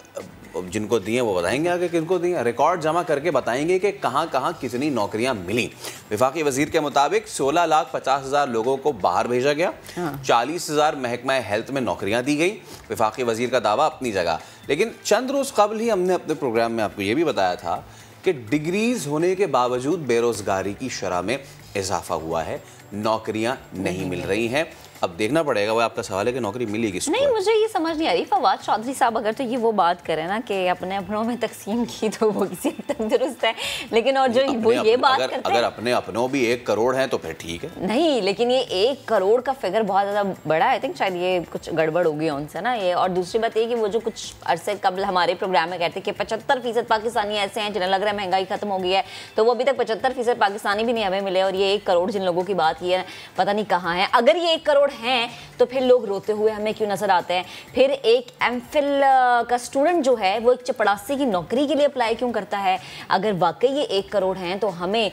S2: जिनको दी हैं वो बताएंगे आगे किनको दी हैं। रिकॉर्ड जमा करके बताएंगे कि कहाँ कहाँ कितनी नौकरियां मिली। वफाकी वजीर के मुताबिक 16,50,000 लोगों को बाहर भेजा गया। 40,000 महकमा हेल्थ में नौकरियां दी गई। वफाकी वजीर का दावा अपनी जगह, लेकिन चंद रोज़ कबल ही हमने अपने प्रोग्राम में आपको ये भी बताया था कि डिग्रीज होने के बावजूद बेरोज़गारी की शरह में इजाफा हुआ है, नौकरियां नहीं मिल रही हैं। अब देखना पड़ेगा, वो आपका सवाल है कि नौकरी मिली किसको?
S1: नहीं, मुझे ये समझ नहीं आ रही फवाद चौधरी साहब अगर तो ये वो बात करें ना कि अपने अपनों में तकसीम की, तो वो किसी हद तक दुरुस्त है, लेकिन और जो वो ये बात करते हैं,
S2: अगर अपने अपनों भी 1 करोड़ हैं तो फिर ठीक है।
S1: नहीं, लेकिन ये 1 करोड़ का फिगर बहुत ज़्यादा बड़ा है। आई थिंक शायद ये कुछ गड़बड़ होगी उनसे ना ये। और दूसरी बात ये कि वो जो कुछ अरसे कबल हमारे प्रोग्राम में कहते कि 75% पाकिस्तानी ऐसे हैं जिन्हें लग रहा है महंगाई खत्म हो गई है, तो वो अभी तक 75% पाकिस्तानी भी नहीं हमें मिले। और ये 1 करोड़ जिन लोगों की बात की है, पता नहीं कहाँ है। अगर ये 1 करोड़ हैं तो फिर लोग रोते हुए हमें क्यों नजर आते हैं? फिर एक MPhil का स्टूडेंट जो है वो एक चपड़ासी की नौकरी के लिए अप्लाई क्यों करता है? अगर वाकई ये 1 करोड़ हैं तो हमें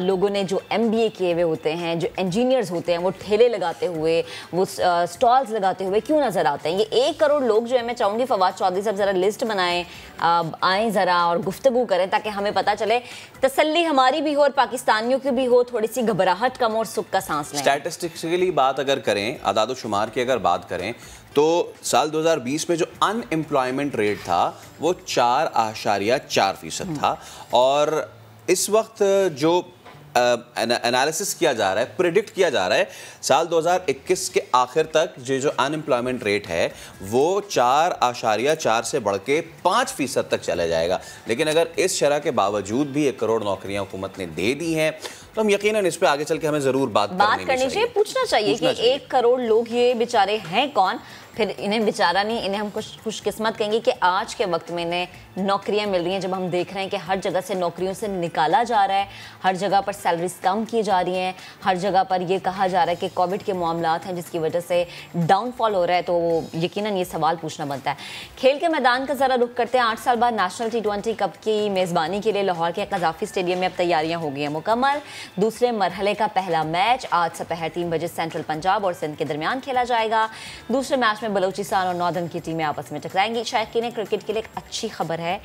S1: लोगों ने जो MBA किए हुए होते हैं, जो इंजीनियर्स होते हैं, वो ठेले लगाते हुए, वो स्टॉल्स लगाते हुए क्यों नजर आते हैं? ये 1 करोड़ लोग जो है, मैं चाहूँगी फवाद चौधरी साहब ज़रा लिस्ट बनाएं, आएँ ज़रा और गुफ्तगू करें, ताकि हमें पता चले, तसल्ली हमारी भी हो और पाकिस्तानियों की भी हो, थोड़ी सी घबराहट कम और सुख का सांस लें।
S2: स्टैटिस्टिकली बात अगर करें, आदाद शुमार की अगर बात करें, तो साल 2020 में जो अनएम्प्लॉयमेंट रेट था वो 4.4% था। और इस वक्त जो एनालिसिस किया जा रहा है, प्रिडिक्ट किया जा रहा है, साल 2021 के आखिर तक जो अनएम्प्लॉयमेंट रेट है वो 4.4 से बढ़ के 5% तक चला जाएगा। लेकिन अगर इस शरह के बावजूद भी 1 करोड़ नौकरियां हुकूमत ने दे दी हैं, तो हम यकीनन इस पे आगे चल के हमें ज़रूर बात करनी चाहिए,
S1: पूछना चाहिए कि 1 करोड़ लोग ये बेचारे हैं कौन। फिर इन्हें बेचारा नहीं, इन्हें हम खुशकिस्मत कहेंगे कि आज के वक्त में इन्हें नौकरियां मिल रही हैं। जब हम देख रहे हैं कि हर जगह से नौकरियों से निकाला जा रहा है, हर जगह पर सैलरीज कम की जा रही हैं, हर जगह पर ये कहा जा रहा है कि कोविड के मामलात हैं जिसकी वजह से डाउनफॉल हो रहा है, तो यकीनन ये सवाल पूछना बनता है। खेल के मैदान का ज़रा रुख करते हैं। 8 साल बाद नेशनल T20 कप की मेज़बानी के लिए लाहौर के कज़ाफ़ी स्टेडियम में अब तैयारियां हो गई हैं मुकम्मल। दूसरे मरहले का पहला मैच आज दोपहर 3 बजे सेंट्रल पंजाब और सिंध के दरमियान खेला जाएगा। दूसरे मैच में बलूचिस्तान और नॉर्दर्न की टीमें आपस में टकराएंगी। शायकीन क्रिकेट के लिए एक अच्छी खबर है,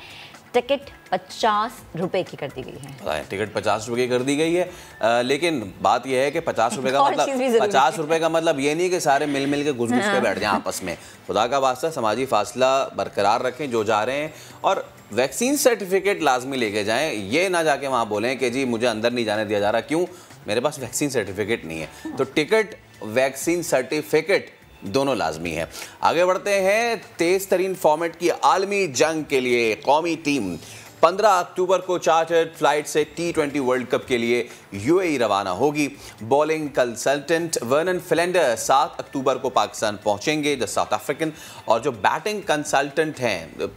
S1: टिकट 50 रुपए की कर दी गई है।
S2: टिकट 50 रुपए की कर दी गई है, लेकिन बात यह है कि 50 रुपए का मतलब 50 रुपए का मतलब ये नहीं कि सारे मिल के घुस के बैठ जाएं आपस में। खुदा का वास्ता समाजी फासला बरकरार रखें, जो जा रहे हैं, और वैक्सीन सर्टिफिकेट लाजमी लेके जाएं। ये ना जाके वहाँ बोलें कि जी मुझे अंदर नहीं जाने दिया जा रहा, क्यों, मेरे पास वैक्सीन सर्टिफिकेट नहीं है। तो टिकट, वैक्सीन सर्टिफिकेट दोनों लाजमी है। आगे बढ़ते हैं। तेज तरीन फॉर्मेट की आलमी जंग के लिए कौमी टीम 15 अक्टूबर को चार्टर्ड फ्लाइट से T20 वर्ल्ड कप के लिए UAE रवाना होगी। बॉलिंग कंसल्टेंट वर्नन फिलेंडर 7 अक्टूबर को पाकिस्तान पहुंचेंगे, द साउथ अफ्रीकन, और जो बैटिंग कंसल्टेंट हैं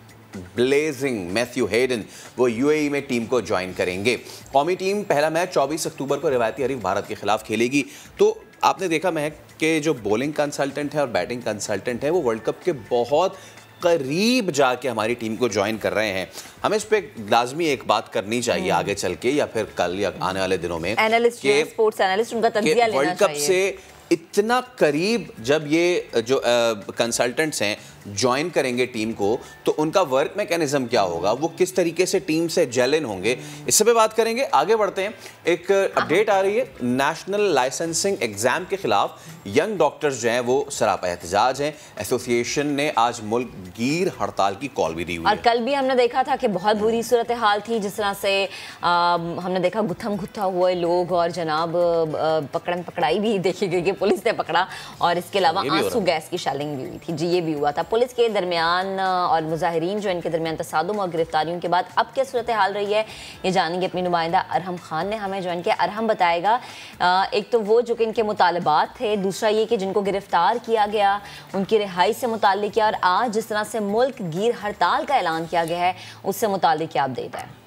S2: ब्लेजिंग मैथ्यू हेडन, वो UAE में टीम को ज्वाइन करेंगे। कौमी टीम पहला मैच 24 अक्टूबर को रिवायती हरीफ भारत के खिलाफ खेलेगी। तो आपने देखा महक कि जो बॉलिंग कंसल्टेंट है और बैटिंग कंसल्टेंट है वो वर्ल्ड कप के बहुत करीब जाके हमारी टीम को ज्वाइन कर रहे हैं। हमें इस पे लाजमी एक बात करनी चाहिए आगे चल के, या फिर कल या आने वाले दिनों में,
S1: स्पोर्ट्स एनालिस्ट उनका तज्जिया लेना
S2: वर्ल्ड कप से इतना करीब जब ये जो कंसल्टेंट्स हैं ज्वाइन करेंगे टीम को, तो उनका वर्क मैकेनिज्म क्या होगा, वो किस तरीके से टीम से जेल इन होंगे, इस सब पे बात करेंगे। आगे बढ़ते हैं। एक अपडेट आ रही है, नेशनल लाइसेंसिंग एग्जाम के खिलाफ यंग डॉक्टर्स जो हैं वो सरापा एहतजाज हैं। एसोसिएशन ने आज मुल्क गिर हड़ताल की कॉल भी दी हुई है।
S1: और कल भी हमने देखा था कि बहुत बुरी सूरत हाल थी, जिस तरह से हमने देखा गुत्थम गुत्था हुए लोग, और जनाब पकड़न पकड़ाई भी देखी गई कि पुलिस ने पकड़ा, और इसके अलावा आंसू गैस की शेलिंग भी हुई थी। जी, ये भी हुआ था। पुलिस के दरमियान और मुजाहिरीन जो इनके दरमियान तसादुम और गिरफ्तारियों के बाद अब क्या सूरत हाल रही है, ये जानेंगे अपनी नुमाइंदा अरहम खान ने हमें ज्वाइन किया। अरहम बताएगा, एक तो वो जो कि इनके मुतालबात थे, दूसरा ये कि जिनको गिरफ्तार किया गया उनकी रिहाई से मुताल्लिक किया, और आज जिस तरह से मुल्क गिर हड़ताल का ऐलान किया गया है उससे मुताल्लिक क्या अपडेट है।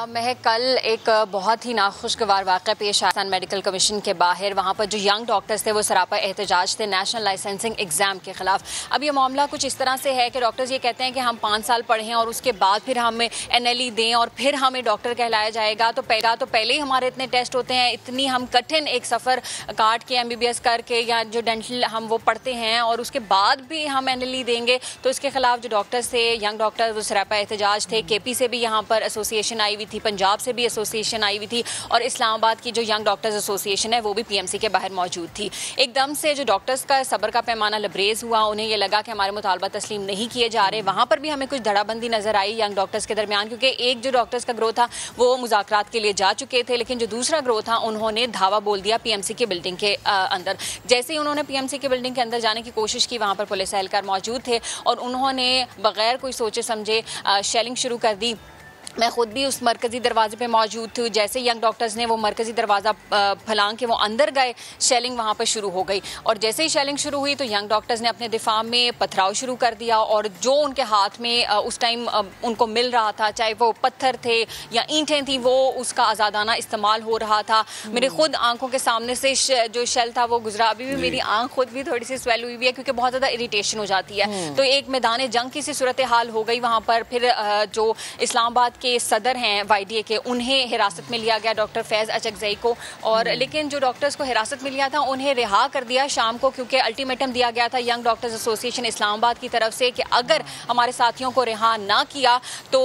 S16: महक, कल एक बहुत ही नाखुशगवार वाक़या पेश आया मेडिकल कमीशन के बाहर। वहाँ पर जो यंग डॉक्टर्स थे वो सरापा एहतजाज थे नेशनल लाइसेंसिंग एग्ज़ाम के ख़िलाफ़। अब ये मामला कुछ इस तरह से है कि डॉक्टर्स ये कहते हैं कि हम 5 साल पढ़े हैं और उसके बाद फिर हमें NLE दें और फिर हमें डॉक्टर कहलाया जाएगा। तो पहले ही हमारे इतने टेस्ट होते हैं, इतनी हम कठिन एक सफ़र काट के MBBS करके या जो डेंटल हम वो पढ़ते हैं, और उसके बाद भी हम NLE देंगे। तो इसके ख़िलाफ़ जो डॉक्टर्स थे, यंग डॉक्टर, वो सरापा एहतजाज थे। KP से भी यहाँ पर एसोसिएशन आई हुई थी, पंजाब से भी एसोसिएशन आई हुई थी, और इस्लामाबाद की जो यंग डॉक्टर्स एसोसिएशन है वो भी PMC के बाहर मौजूद थी। एकदम से जो डॉक्टर्स का सब्र का पैमाना लबरेज हुआ, उन्हें ये लगा कि हमारे मुतालबा तस्लीम नहीं किए जा रहे। वहाँ पर भी हमें कुछ धड़ाबंदी नजर आई यंग डॉक्टर्स के दरमियान, क्योंकि एक जो डॉक्टर्स का ग्रोह था वो मुज़ाकरात के लिए जा चुके थे, लेकिन जो दूसरा ग्रोह था उन्होंने धावा बोल दिया PMC की बिल्डिंग के अंदर। जैसे ही उन्होंने PMC की बिल्डिंग के अंदर जाने की कोशिश की, वहाँ पर पुलिस एहलकार मौजूद थे और उन्होंने बगैर कोई सोचे समझे शेलिंग शुरू कर दी। मैं खुद भी उस मरकज़ी दरवाजे पे मौजूद थी। जैसे यंग डॉक्टर्स ने वो मरकज़ी दरवाज़ा फलांग के वो अंदर गए, शेलिंग वहाँ पर शुरू हो गई, और जैसे ही शेलिंग शुरू हुई तो यंग डॉक्टर्स ने अपने दिफा में पथराव शुरू कर दिया, और जो उनके हाथ में उस टाइम उनको मिल रहा था, चाहे वो पत्थर थे या ईंटें थी, वो उसका आज़ादाना इस्तेमाल हो रहा था। मेरे खुद आंखों के सामने से जो शेल था वो गुजरा। अभी भी मेरी आंख खुद भी थोड़ी सी स्वेल हुई है, क्योंकि बहुत ज़्यादा इरीटेशन हो जाती है। तो एक मैदान जंग की सी सूरत हाल हो गई वहाँ पर। फिर जो इस्लामाबाद के सदर हैं YDA के, उन्हें हिरासत में लिया गया, डॉक्टर फैज़ अचकज़ई को, और लेकिन जो डॉक्टर्स को हिरासत में लिया था उन्हें रिहा कर दिया शाम को, क्योंकि अल्टीमेटम दिया गया था यंग डॉक्टर्स एसोसिएशन इस्लामाबाद की तरफ से कि अगर हमारे साथियों को रिहा ना किया तो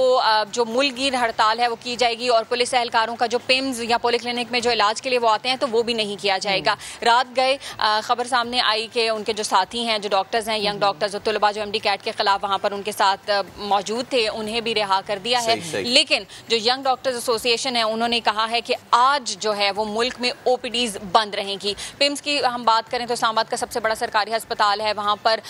S16: जो मुल्कगीर हड़ताल है वो की जाएगी, और पुलिस एहलकारों का जो पिम्स या पोली क्लिनिक में जो इलाज के लिए वो आते हैं तो वो भी नहीं किया जाएगा। रात गए खबर सामने आई कि उनके जो साथी हैं, जो डॉक्टर्स हैं, यंग डॉक्टर्स और तलबा जो MD कैट के खिलाफ वहाँ पर उनके साथ मौजूद थे, उन्हें भी रिहा कर दिया है। लेकिन जो यंग डॉक्टर्स एसोसिएशन है उन्होंने कहा है कि आज जो है वो मुल्क में ओपीडीज बंद रहेंगी। पिम्स की हम बात करें तो इस्लामाबाद का सबसे बड़ा सरकारी अस्पताल है, वहाँ पर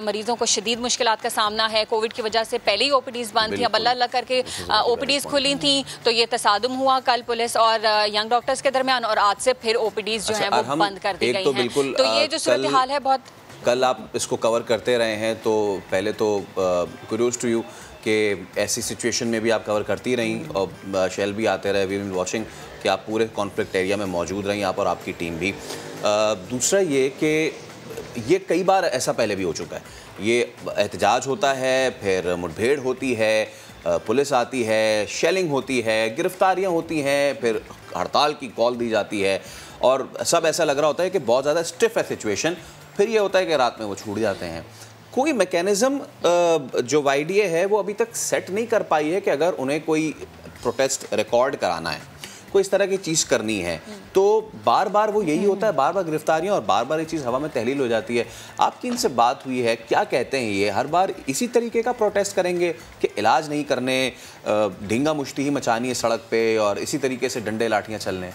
S16: मरीजों को शदीद मुश्किलात का सामना है। कोविड की वजह से पहले ही ओपीडीज बंद थी, अब अल्लाह अल्लाह करके ओपीडीज खुली थी, तो ये तसादुम हुआ कल पुलिस और यंग डॉक्टर्स के दरमियान, और आज से फिर ओपीडीज जो है वो बंद कर दी गई हैं। तो ये जो सूरत हाल है बहुत,
S2: कल आप इसको कवर करते रहे हैं, तो पहले तो कुडोज टू यू कि ऐसी सिचुएशन में भी आप कवर करती रहीं और शेल भी आते रहे, वी विल वॉचिंग कि आप पूरे कॉन्फ्लिक्ट एरिया में मौजूद रहीं आप और आपकी टीम भी। दूसरा ये कि ये कई बार ऐसा पहले भी हो चुका है, ये एहतजाज होता है, फिर मुठभेड़ होती है, पुलिस आती है, शेलिंग होती है, गिरफ्तारियां होती हैं, फिर हड़ताल की कॉल दी जाती है और सब ऐसा लग रहा होता है कि बहुत ज़्यादा स्टिफ है सिचुएशन, फिर ये होता है कि रात में वो छूट जाते हैं। कोई मैकेनिज़्म जो YDA है वो अभी तक सेट नहीं कर पाई है कि अगर उन्हें कोई प्रोटेस्ट रिकॉर्ड कराना है, कोई इस तरह की चीज़ करनी है, तो बार बार वो यही होता है, बार बार गिरफ्तारियां और बार बार ये चीज़ हवा में तहलील हो जाती है। आपकी इनसे बात हुई है, क्या कहते हैं ये हर बार इसी तरीके का प्रोटेस्ट करेंगे कि इलाज नहीं करने, ढींगा मुश्ती ही मचानी है सड़क पे और इसी तरीके से डंडे लाठियाँ चलने?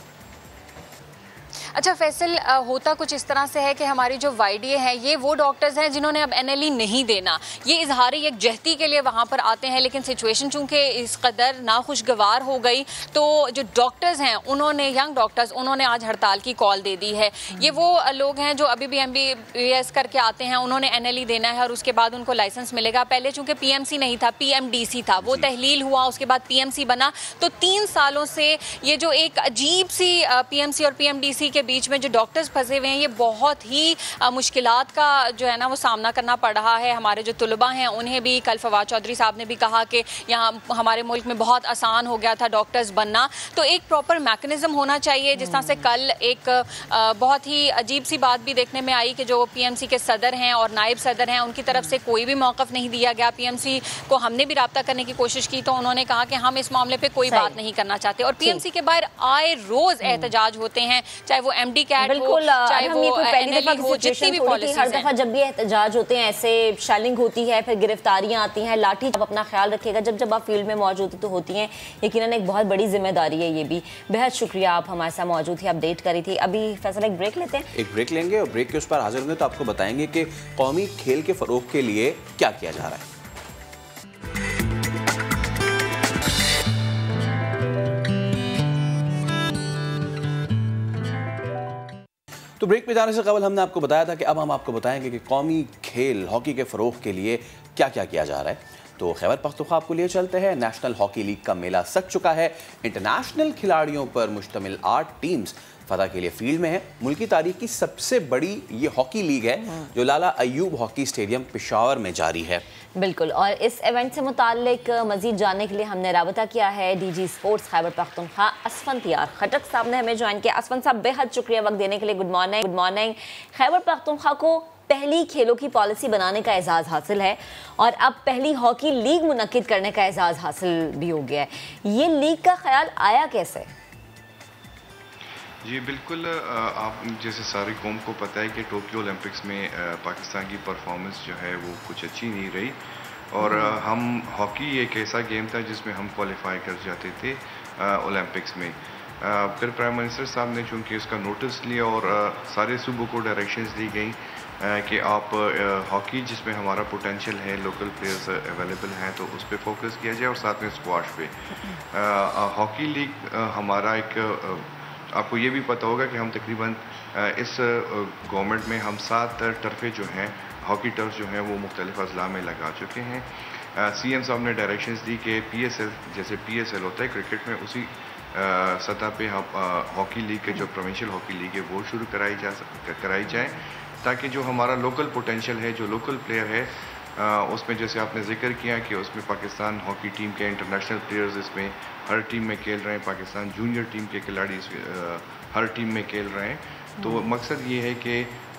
S16: अच्छा फैसल, होता कुछ इस तरह से है कि हमारी जो YDA है ये वो डॉक्टर्स हैं जिन्होंने अब NLE नहीं देना, ये इजहारी यकजहती के लिए वहाँ पर आते हैं, लेकिन सिचुएशन चूँकि इस कदर नाखुशगवार हो गई तो जो डॉक्टर्स हैं उन्होंने, यंग डॉक्टर्स, उन्होंने आज हड़ताल की कॉल दे दी है। ये वो लोग हैं जो अभी भी MBBS करके आते हैं, उन्होंने NLE देना है और उसके बाद उनको लाइसेंस मिलेगा। पहले चूँकि PMC नहीं था, PMDC था, वो तहलील हुआ, उसके बाद PMC बना, तो 3 सालों से ये जो एक अजीब सी PMC और PMDC के बीच में जो डॉक्टर्स फंसे हुए हैं, ये बहुत ही मुश्किलात का जो है ना वो सामना करना पड़ रहा है। हमारे जो तुलबा हैं उन्हें भी, कल फवाद चौधरी साहब ने भी कहा कि यहाँ हमारे मुल्क में बहुत आसान हो गया था डॉक्टर्स बनना, तो एक प्रॉपर मैकेनिज्म होना चाहिए। जिस तरह से कल एक बहुत ही अजीब सी बात भी देखने में आई कि जो PMC के सदर हैं और नायब सदर हैं उनकी तरफ से कोई भी मौक़िफ़ नहीं दिया गया। PMC को हमने भी रब्ता करने की कोशिश की तो उन्होंने कहा कि हम इस मामले पर कोई बात नहीं करना चाहते, और PMC के बाहर आए रोज़ एहतजाज होते हैं, चाहे वो MD कैट
S1: बिल्कुल,
S16: चाहे
S1: हम ये
S16: वो
S1: तो पहली दफा
S16: NLE हो, जितनी भी पॉलिसीज
S1: हर दफा जब भी एहतजाज होते हैं, ऐसे शेलिंग होती है, फिर गिरफ्तारियां आती हैं, लाठी, आप अपना ख्याल रखिएगा जब आप फील्ड में मौजूद तो होती हैं, यकीनन एक बहुत बड़ी जिम्मेदारी है ये भी। बेहद शुक्रिया, आप हमारे साथ मौजूद थी, अपडेट करी थी। अभी फैसल एक ब्रेक लेते हैं, एक
S2: ब्रेक लेंगे और ब्रेक के उस पर हाजिर होंगे तो आपको बताएंगे कि कौमी खेल के फरोग के लिए क्या किया जा रहा है। तो ब्रेक पे जाने से कबल हमने आपको बताया था कि अब हम आपको बताएंगे कि कौमी खेल हॉकी के फ़रोग़ के लिए क्या क्या किया जा रहा है। तो खैबर पख्तूनख्वा आपको लिए चलते हैं। नेशनल हॉकी लीग का मेला सज चुका है। इंटरनेशनल खिलाड़ियों पर मुश्तमिल 8 टीम्स फतह के लिए फील्ड में है। मुल्क की तारीख की सबसे बड़ी ये हॉकी लीग है जो लाला अयूब हॉकी स्टेडियम पेशावर में जारी है।
S1: बिल्कुल, और इस इवेंट से मुताल्लिक मजीद जानने के लिए हमने राबता किया है DG स्पोर्ट्स खैबर पख्तूनख्वा असफंतियार खटक साहब ने हमें ज्वाइन किया। असफन साहब, बेहद शुक्रिया वक्त देने के लिए। Good morning. Good morning. Khyber Pakhtunkhwa को पहली खेलों की पॉलिसी बनाने का एजाज़ हासिल है और अब पहली हॉकी लीग मुनक्किद करने का एजाज़ हासिल भी हो गया है। ये लीग का ख्याल आया कैसे?
S17: जी बिल्कुल, आप जैसे सारी कौम को पता है कि टोक्यो ओलंपिक्स में पाकिस्तान की परफॉर्मेंस जो है वो कुछ अच्छी नहीं रही और हम हॉकी एक ऐसा गेम था जिसमें हम क्वालिफाई कर जाते थे ओलंपिक्स में। फिर प्राइम मिनिस्टर साहब ने चूँकि इसका नोटिस लिया और सारे सूबों को डायरेक्शंस दी गई कि आप हॉकी जिसमें हमारा पोटेंशियल है, लोकल प्लेयर्स अवेलेबल हैं, तो उस पर फोकस किया जाए और साथ में स्क्वाश पे। हॉकी लीग हमारा एक, आपको ये भी पता होगा कि हम तकरीबन इस गवर्नमेंट में हम 7 टर्फे जो हैं, हॉकी टर्फ जो हैं वो मुख्तलिफ अजला में लगा चुके हैं। CM साहब ने डायरेक्शंस दी कि PSL जैसे PSL होता है क्रिकेट में, उसी सतह पे हम हॉकी लीग के जो प्रोविंशियल हॉकी लीग है वो शुरू कराई जाए ताकि जो हमारा लोकल पोटेंशियल है, जो लोकल प्लेयर है, उसमें जैसे आपने जिक्र किया कि उसमें पाकिस्तान हॉकी टीम के इंटरनेशनल प्लेयर्स इसमें हर टीम में खेल रहे हैं, पाकिस्तान जूनियर टीम के खिलाड़ी हर टीम में खेल रहे हैं। तो मकसद ये है कि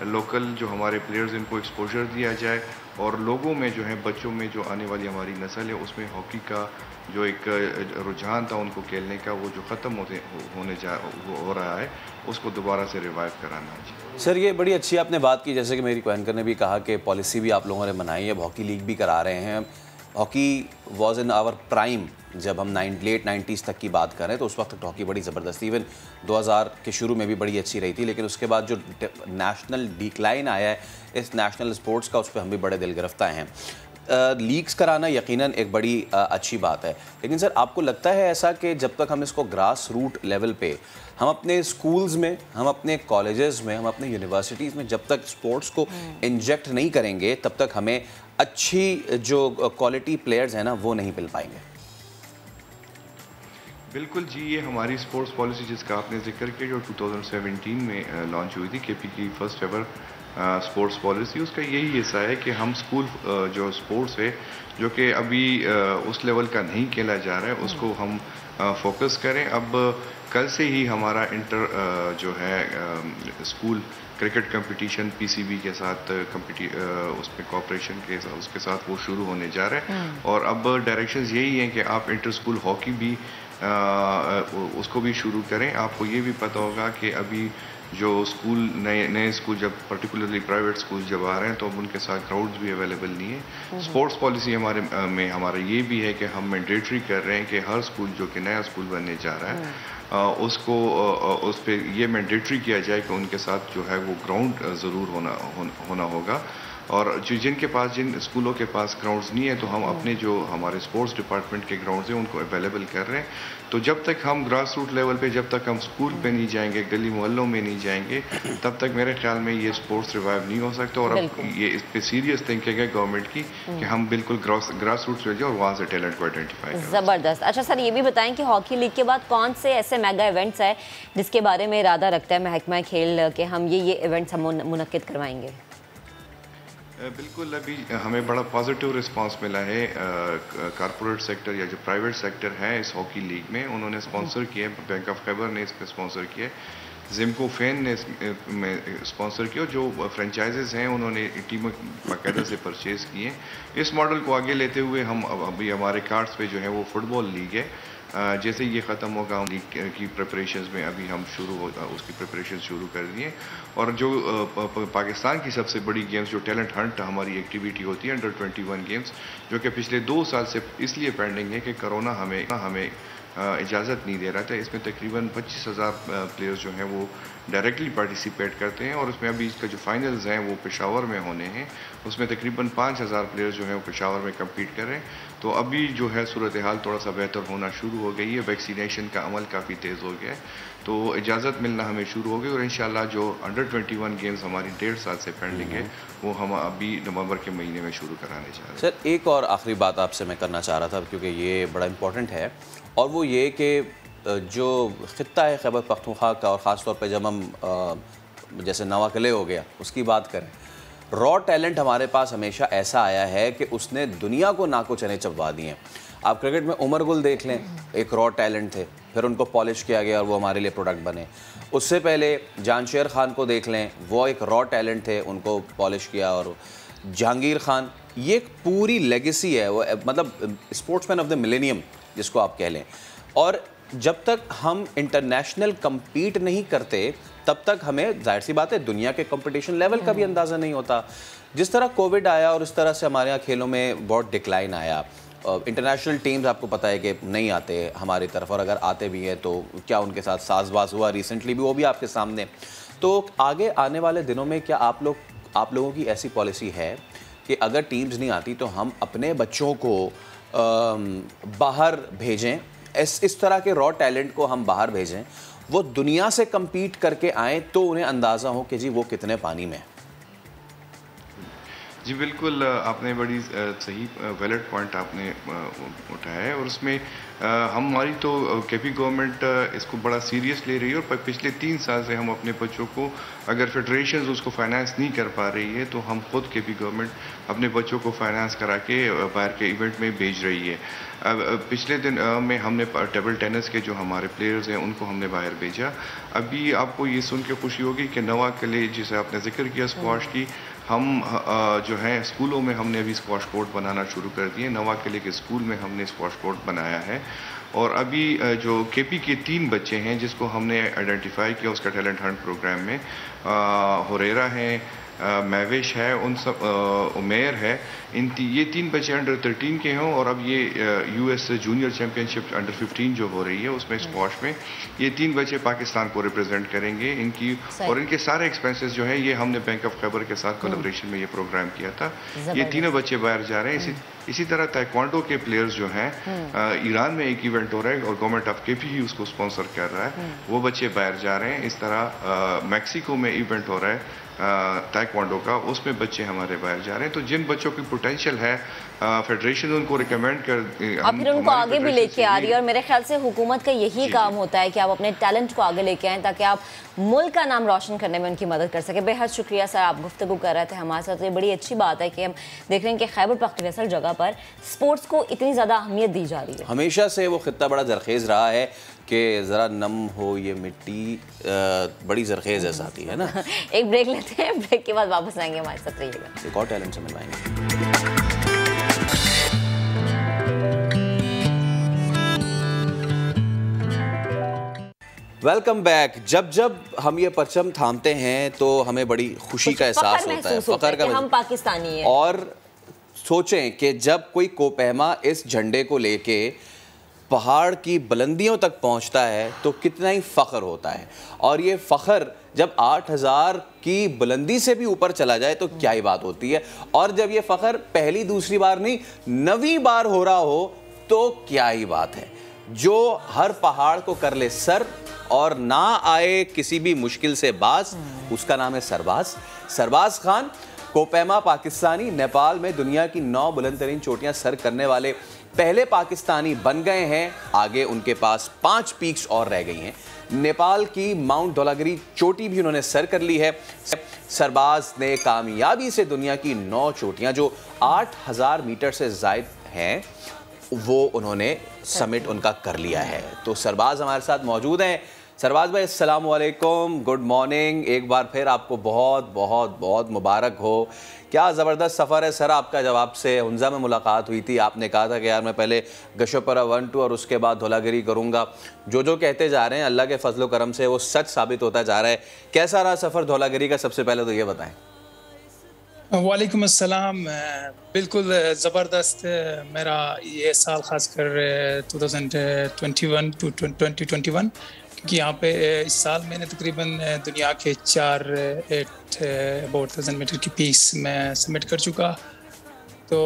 S17: लोकल जो हमारे प्लेयर्स इनको एक्सपोजर दिया जाए और लोगों में जो है, बच्चों में जो आने वाली हमारी नस्ल है उसमें हॉकी का जो एक रुझान था उनको खेलने का, वो जो ख़त्म हो रहा है उसको दोबारा से रिवाइव कराना है।
S2: सर ये बड़ी अच्छी आपने बात की, जैसे कि मेरी को एंकर ने भी कहा कि पॉलिसी भी आप लोगों ने बनाई है, हॉकी लीग भी करा रहे हैं। Hockey was in our prime जब हम लेट 90s तक की बात करें तो उस वक्त हॉकी बड़ी ज़बरदस्त थी। इवन 2000 के शुरू में भी बड़ी अच्छी रही थी, लेकिन उसके बाद जो नेशनल डिक्लाइन आया है इस नेशनल स्पोर्ट्स का, उस पर हम भी बड़े दिल गिरफ्तार हैं। लीग्स कराना यकीनन एक बड़ी अच्छी बात है, लेकिन सर आपको लगता है ऐसा कि जब तक हम इसको ग्रास रूट लेवल पे हम अपने स्कूल्स में, हम अपने कॉलेजेस में, हम अपने यूनिवर्सिटीज़ में जब तक स्पोर्ट्स को इंजेक्ट नहीं करेंगे तब तक हमें अच्छी जो क्वालिटी प्लेयर्स हैं ना वो नहीं मिल पाएंगे?
S17: बिल्कुल जी, ये हमारी स्पोर्ट्स पॉलिसी जिसका आपने जिक्र किया जो 2017 में लॉन्च हुई थी, केपी की फर्स्ट एवर स्पोर्ट्स पॉलिसी, उसका यही हिस्सा है कि हम स्कूल जो स्पोर्ट्स है जो कि अभी उस लेवल का नहीं खेला जा रहा है उसको हम फोकस करें। अब कल से ही हमारा इंटर जो है स्कूल क्रिकेट कंपटीशन पीसीबी के साथ उसमें कॉपरेशन के उसके साथ वो शुरू होने जा रहा है, और अब डायरेक्शंस यही हैं कि आप इंटर स्कूल हॉकी भी उसको भी शुरू करें। आपको ये भी पता होगा कि अभी जो स्कूल नए स्कूल जब पर्टिकुलरली प्राइवेट स्कूल जब आ रहे हैं तो अब उनके साथ ग्राउंड्स भी अवेलेबल नहीं है। स्पोर्ट्स पॉलिसी हमारा ये भी है कि हम मैंडेटरी कर रहे हैं कि हर स्कूल जो कि नया स्कूल बनने जा रहा है उसको उस पर ये मैंडेटरी किया जाए कि उनके साथ जो है वो ग्राउंड ज़रूर होना होगा, और जिनके पास जिन स्कूलों के पास ग्राउंड्स नहीं है तो हम अपने जो हमारे स्पोर्ट्स डिपार्टमेंट के ग्राउंड्स हैं उनको अवेलेबल कर रहे हैं। तो जब तक हम ग्रास रूट लेवल पे, जब तक हम स्कूल पे नहीं जाएंगे, गली मोहल्लों में नहीं जाएंगे, तब तक मेरे ख्याल में ये स्पोर्ट्स रिवाइव नहीं हो सकता। और अब ये इस पे सीरियस थिंकिंग है गवर्नमेंट की कि हम बिल्कुल ग्रास रूट पे जाए और वहाँ से टैलेंट को आइडेंटिफाई करें।
S1: ज़बरदस्त। अच्छा सर, ये भी बताएं कि हॉकी लीग के बाद कौन से ऐसे मेगा इवेंट्स हैं जिसके बारे में इरादा रखता है महकमा खेल के हम ये इवेंट्स हम मुनक्किद करवाएंगे?
S17: बिल्कुल, अभी हमें बड़ा पॉजिटिव रिस्पांस मिला है। कॉर्पोरेट सेक्टर या जो प्राइवेट सेक्टर है इस हॉकी लीग में उन्होंने स्पॉन्सर किया, बैंक ऑफ खैबर ने इसमें स्पॉन्सर किया, जिमको फैन ने इसमें स्पॉन्सर किया, जो फ्रेंचाइजेज हैं उन्होंने टीमें बाकायदा से परचेज़ किए। इस मॉडल को आगे लेते हुए हम अभी हमारे कार्ड्स पे जो है वो फुटबॉल लीग है। जैसे ये ख़त्म होगा लीग की प्रिपरेशंस में अभी हम उसकी प्रिपरेशन शुरू कर दिए। और जो पाकिस्तान की सबसे बड़ी गेम्स जो टैलेंट हंट हमारी एक्टिविटी होती है अंडर 21 गेम्स, जो कि पिछले 2 साल से इसलिए पेंडिंग है कि कोरोना हमें इजाज़त नहीं दे रहा था। इसमें तकरीबन 25,000 प्लेयर्स जो हैं वो डायरेक्टली पार्टिसिपेट करते हैं, और उसमें अभी इसका जो फाइनल्स हैं वो पेशावर में होने हैं, उसमें तकरीबन 5,000 प्लेयर्स जो हैं वो पेशावर में कम्पीट कर रहे हैं। तो अभी जो है सूरत हाल थोड़ा सा बेहतर होना शुरू हो गई है, वैक्सीनेशन का अमल काफ़ी तेज़ हो गया है, तो इजाज़त मिलना हमें शुरू हो गई, और इंशाल्लाह जो अंडर 21 गेम्स हमारी 1.5 साल से पेंडिंग है वो हम अभी नवंबर के महीने में शुरू कराने जा रहे हैं।
S2: सर एक और आखिरी बात आपसे मैं करना चाह रहा था क्योंकि ये बड़ा इम्पोर्टेंट है, और वो ये कि जो ख़ित्ता है खैबर पख्तूनख्वा का, और ख़ास तौर पे जब हम जैसे नवा किले हो गया उसकी बात करें, रॉ टैलेंट हमारे पास हमेशा ऐसा आया है कि उसने दुनिया को नाको चने चबवा दिए हैं। आप क्रिकेट में उमर गुल देख लें, एक रॉ टैलेंट थे, फिर उनको पॉलिश किया गया और वो हमारे लिए प्रोडक्ट बने। उससे पहले जानशेर खान को देख लें, वो एक रॉ टैलेंट थे, उनको पॉलिश किया। और जहांगीर खान, ये एक पूरी लेगेसी है, वो मतलब स्पोर्ट्समैन ऑफ द मिलेनियम जिसको आप कह लें। और जब तक हम इंटरनेशनल कम्पीट नहीं करते तब तक हमें जाहिर सी बात है दुनिया के कंपटीशन लेवल का भी अंदाज़ा नहीं होता। जिस तरह कोविड आया और इस तरह से हमारे यहाँ खेलों में बहुत डिक्लाइन आया, इंटरनेशनल टीम्स आपको पता है कि नहीं आते हमारी तरफ, और अगर आते भी हैं तो क्या उनके साथ साजबाज हुआ रिसेंटली भी, वो भी आपके सामने। तो आगे आने वाले दिनों में क्या आप लोगों की ऐसी पॉलिसी है कि अगर टीम्स नहीं आती तो हम अपने बच्चों को बाहर भेजें, इस तरह के रॉ टैलेंट को हम बाहर भेजें, वो दुनिया से कम्पीट करके आएँ तो उन्हें अंदाज़ा हो कि जी वो कितने पानी में है?
S17: जी बिल्कुल, आपने बड़ी सही वैलिड पॉइंट आपने उठाया है, और उसमें हमारी तो केपी गवर्नमेंट इसको बड़ा सीरियस ले रही है। और पिछले 3 साल से हम अपने बच्चों को, अगर फेडरेशन उसको फाइनेंस नहीं कर पा रही है तो हम खुद केपी गवर्नमेंट अपने बच्चों को फाइनेंस करा के बाहर के इवेंट में भेज रही है। पिछले दिन में हमने टेबल टेनिस के जो हमारे प्लेयर्स हैं उनको हमने बाहर भेजा। अभी आपको ये सुन के खुशी होगी कि नवा किले जिसे आपने जिक्र किया स्क्वाश की, हम जो है स्कूलों में हमने अभी स्क्वाश कोर्ट बनाना शुरू कर दिए। नवा किले के स्कूल में हमने स्क्वाश कोर्ट बनाया है, और अभी जो केपी के 3 बच्चे हैं जिसको हमने आइडेंटिफाई किया उसका टैलेंट हंट प्रोग्राम में, हुरैरा हैं, महविश है, उन सब उमेर है, ये 3 बच्चे अंडर 13 के हों, और अब ये US जूनियर चैम्पियनशिप अंडर 15 जो हो रही है उसमें स्क्वॉश में ये 3 बच्चे पाकिस्तान को रिप्रेजेंट करेंगे। इनकी और इनके सारे एक्सपेंसेस जो है ये हमने बैंक ऑफ खैबर के साथ कोलैबोरेशन में ये प्रोग्राम किया था। ये तीनों बच्चे बाहर जा रहे हैं। इसी तरह ताइक्वांडो के प्लेयर्स जो हैं ईरान में एक इवेंट हो रहा है और गवर्नमेंट ऑफ KP ही उसको स्पॉन्सर कर रहा है, वो बच्चे बाहर जा रहे हैं। इस तरह मैक्सिको में इवेंट हो रहा है ताइक्वांडो का, उसमें बच्चे हमारे बाहर जा रहे हैं। तो जिन बच्चों की पोटेंशियल है फेडरेशन उनको रिकमेंड कर
S1: और फिर उनको आगे भी लेके आ रही है, और मेरे ख्याल से हुकूमत का यही काम होता है कि आप अपने टैलेंट को आगे लेके आएँ ताकि आप मुल्क का नाम रोशन करने में उनकी मदद कर सके। बेहद शुक्रिया सर, आप गुफ्तगू कर रहे थे हमारे साथ। ये बड़ी अच्छी बात है कि हम देख रहे हैं कि खैबर पख्तूनख्वा जगह पर स्पोर्ट्स को इतनी ज़्यादा अहमियत दी जा रही है।
S2: हमेशा से वो खित्ता बड़ा जरखेज़ रहा है कि ज़रा नम हो ये मिट्टी, बड़ी जरखेज़ है साथी, है ना।
S1: एक ब्रेक लेते हैं, ब्रेक के बाद वापस आएंगे, हमारे साथ रहिएगा।
S2: एक और टैलेंट से मिलवाएंगे। Welcome back. जब जब हम ये परचम थामते हैं तो हमें बड़ी खुशी का एहसास होता है, फ़ख्र का,
S1: हम पाकिस्तानी हैं।
S2: और सोचें कि जब कोई कोपहमा इस झंडे को लेके पहाड़ की बुलंदियों तक पहुंचता है तो कितना ही फ़ख्र होता है। और ये फ़ख्र जब 8000 की बुलंदी से भी ऊपर चला जाए तो क्या ही बात होती है। और जब ये फ़ख्र पहली दूसरी बार नहीं 9वीं बार हो रहा हो तो क्या ही बात है। जो हर पहाड़ को कर ले सर और ना आए किसी भी मुश्किल से बाज, उसका नाम है सरबाज। सरबाज खान कोपहमा पाकिस्तानी नेपाल में दुनिया की 9 बुलंद तरीन चोटियां सर करने वाले पहले पाकिस्तानी बन गए हैं। आगे उनके पास 5 पीक्स और रह गई हैं। नेपाल की माउंट धौलागिरी चोटी भी उन्होंने सर कर ली है। सरबाज ने कामयाबी से दुनिया की 9 चोटियां जो 8000 मीटर से ज़ायद हैं वो उन्होंने समिट उनका कर लिया है। तो सरबाज हमारे साथ मौजूद हैं। सरबाज भाई अस्सलाम वालेकुम, गुड मॉर्निंग। एक बार फिर आपको बहुत बहुत बहुत मुबारक हो। क्या ज़बरदस्त सफ़र है सर आपका। जब आपसे हुंजा में मुलाकात हुई थी आपने कहा था कि यार मैं पहले गशोपरा 1-2 और उसके बाद धौलागिरी करूँगा। जो कहते जा रहे हैं अल्लाह के फजल व करम से वो सच साबित होता जा रहा है। कैसा रहा सफ़र धौलागिरी का, सबसे पहले तो ये बताएँ।
S18: वालेकुम अस्सलाम। बिल्कुल ज़बरदस्त मेरा ये साल ख़ासकर 2021 to 2021, क्योंकि यहाँ पे इस साल मैंने तकरीबन दुनिया के 4 अबाउट 1000 मीटर की पीस मैं सबमिट कर चुका। तो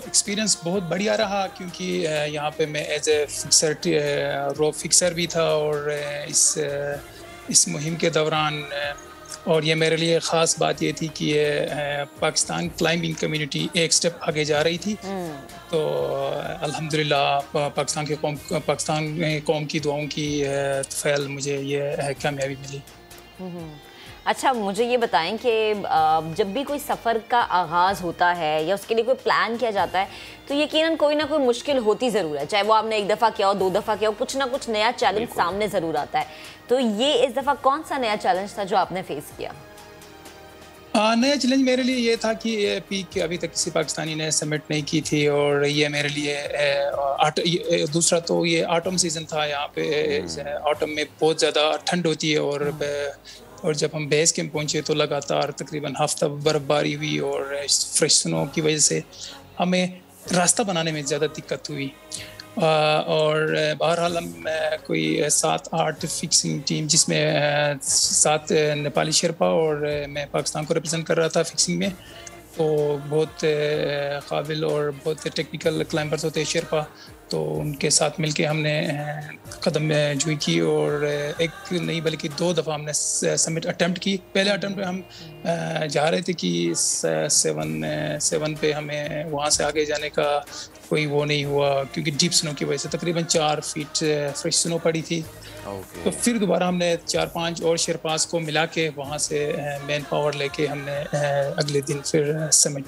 S18: एक्सपीरियंस बहुत बढ़िया रहा, क्योंकि यहाँ पे मैं एज ए फिक्सर रो फिक्सर भी था और इस मुहिम के दौरान और ये मेरे लिए ख़ास बात ये थी कि पाकिस्तान क्लाइंबिंग कम्युनिटी एक स्टेप आगे जा रही थी। तो अल्हम्दुलिल्लाह पाकिस्तान कौम की दुआओं की फ़ैल मुझे ये कामयाबी मिली।
S1: अच्छा, मुझे ये बताएं कि जब भी कोई सफ़र का आगाज़ होता है या उसके लिए कोई प्लान किया जाता है तो यकीनन कोई ना कोई मुश्किल होती ज़रूर है। चाहे वो आपने 1 दफ़ा किया हो, 2 दफ़ा किया हो, कुछ ना कुछ नया चैलेंज सामने ज़रूर आता है। तो ये इस दफ़ा कौन सा नया चैलेंज था जो आपने फेस किया?
S18: नया चैलेंज मेरे लिए ये था कि ये पीक अभी तक किसी पाकिस्तानी ने सबमिट नहीं की थी, और ये मेरे लिए दूसरा तो ये ऑटम सीज़न था। यहाँ पे ऑटम में बहुत ज़्यादा ठंड होती है, और जब हम बेस कैंप पहुँचे तो लगातार तकरीबन हफ्ता बर्फ़बारी हुई और फ्रेश स्नो की वजह से हमें रास्ता बनाने में ज़्यादा दिक्कत हुई। और बहरहाल हम कोई 7-8 फिक्सिंग टीम, जिसमें 7 नेपाली शेरपा और मैं पाकिस्तान को रिप्रेजेंट कर रहा था फिक्सिंग में। तो बहुत काबिल और बहुत टेक्निकल क्लाइंबर्स होते हैं शेरपा, तो उनके साथ मिलके हमने कदम जुई की और एक नहीं बल्कि 2 दफ़ा हमने सबमिट अटेम्प्ट की। पहले अटेम्प्ट पे हम जा रहे थे कि 7 पे हमें वहाँ से आगे जाने का कोई वो नहीं हुआ, क्योंकि डीप स्नो की वजह से तकरीबन 4 फीट फ्रेश स्नो पड़ी थी। तो फिर दोबारा हमने 4-5 और शेरपास को मिला के वहाँ से मैन पावर लेके हमने अगले दिन फिर समिट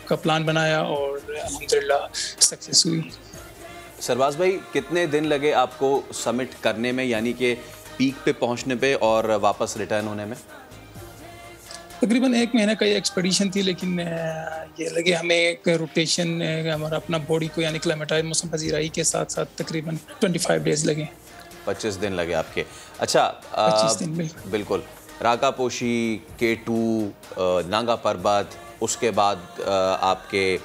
S18: का प्लान बनाया और अल्हम्दुलिल्लाह सक्सेस हुई।
S2: सरबाज भाई, कितने दिन लगे आपको समिट करने में, यानी कि पीक पे पहुँचने पे और वापस रिटर्न होने में?
S18: तकरीबन 1 महीने का ये एक्सपेडिशन थी, लेकिन ये लगे हमें एक रोटेशन हमारा अपना बॉडी को यानी क्लाइमेटाइज मौसम पजीराई के साथ साथ तकरीबन 25 डेज लगे।
S2: 25 दिन लगे आपके। अच्छा,
S18: 25 दिन
S2: बिल्कुल। राकापोशी, K2, नागा पर्वत, उसके बाद आपके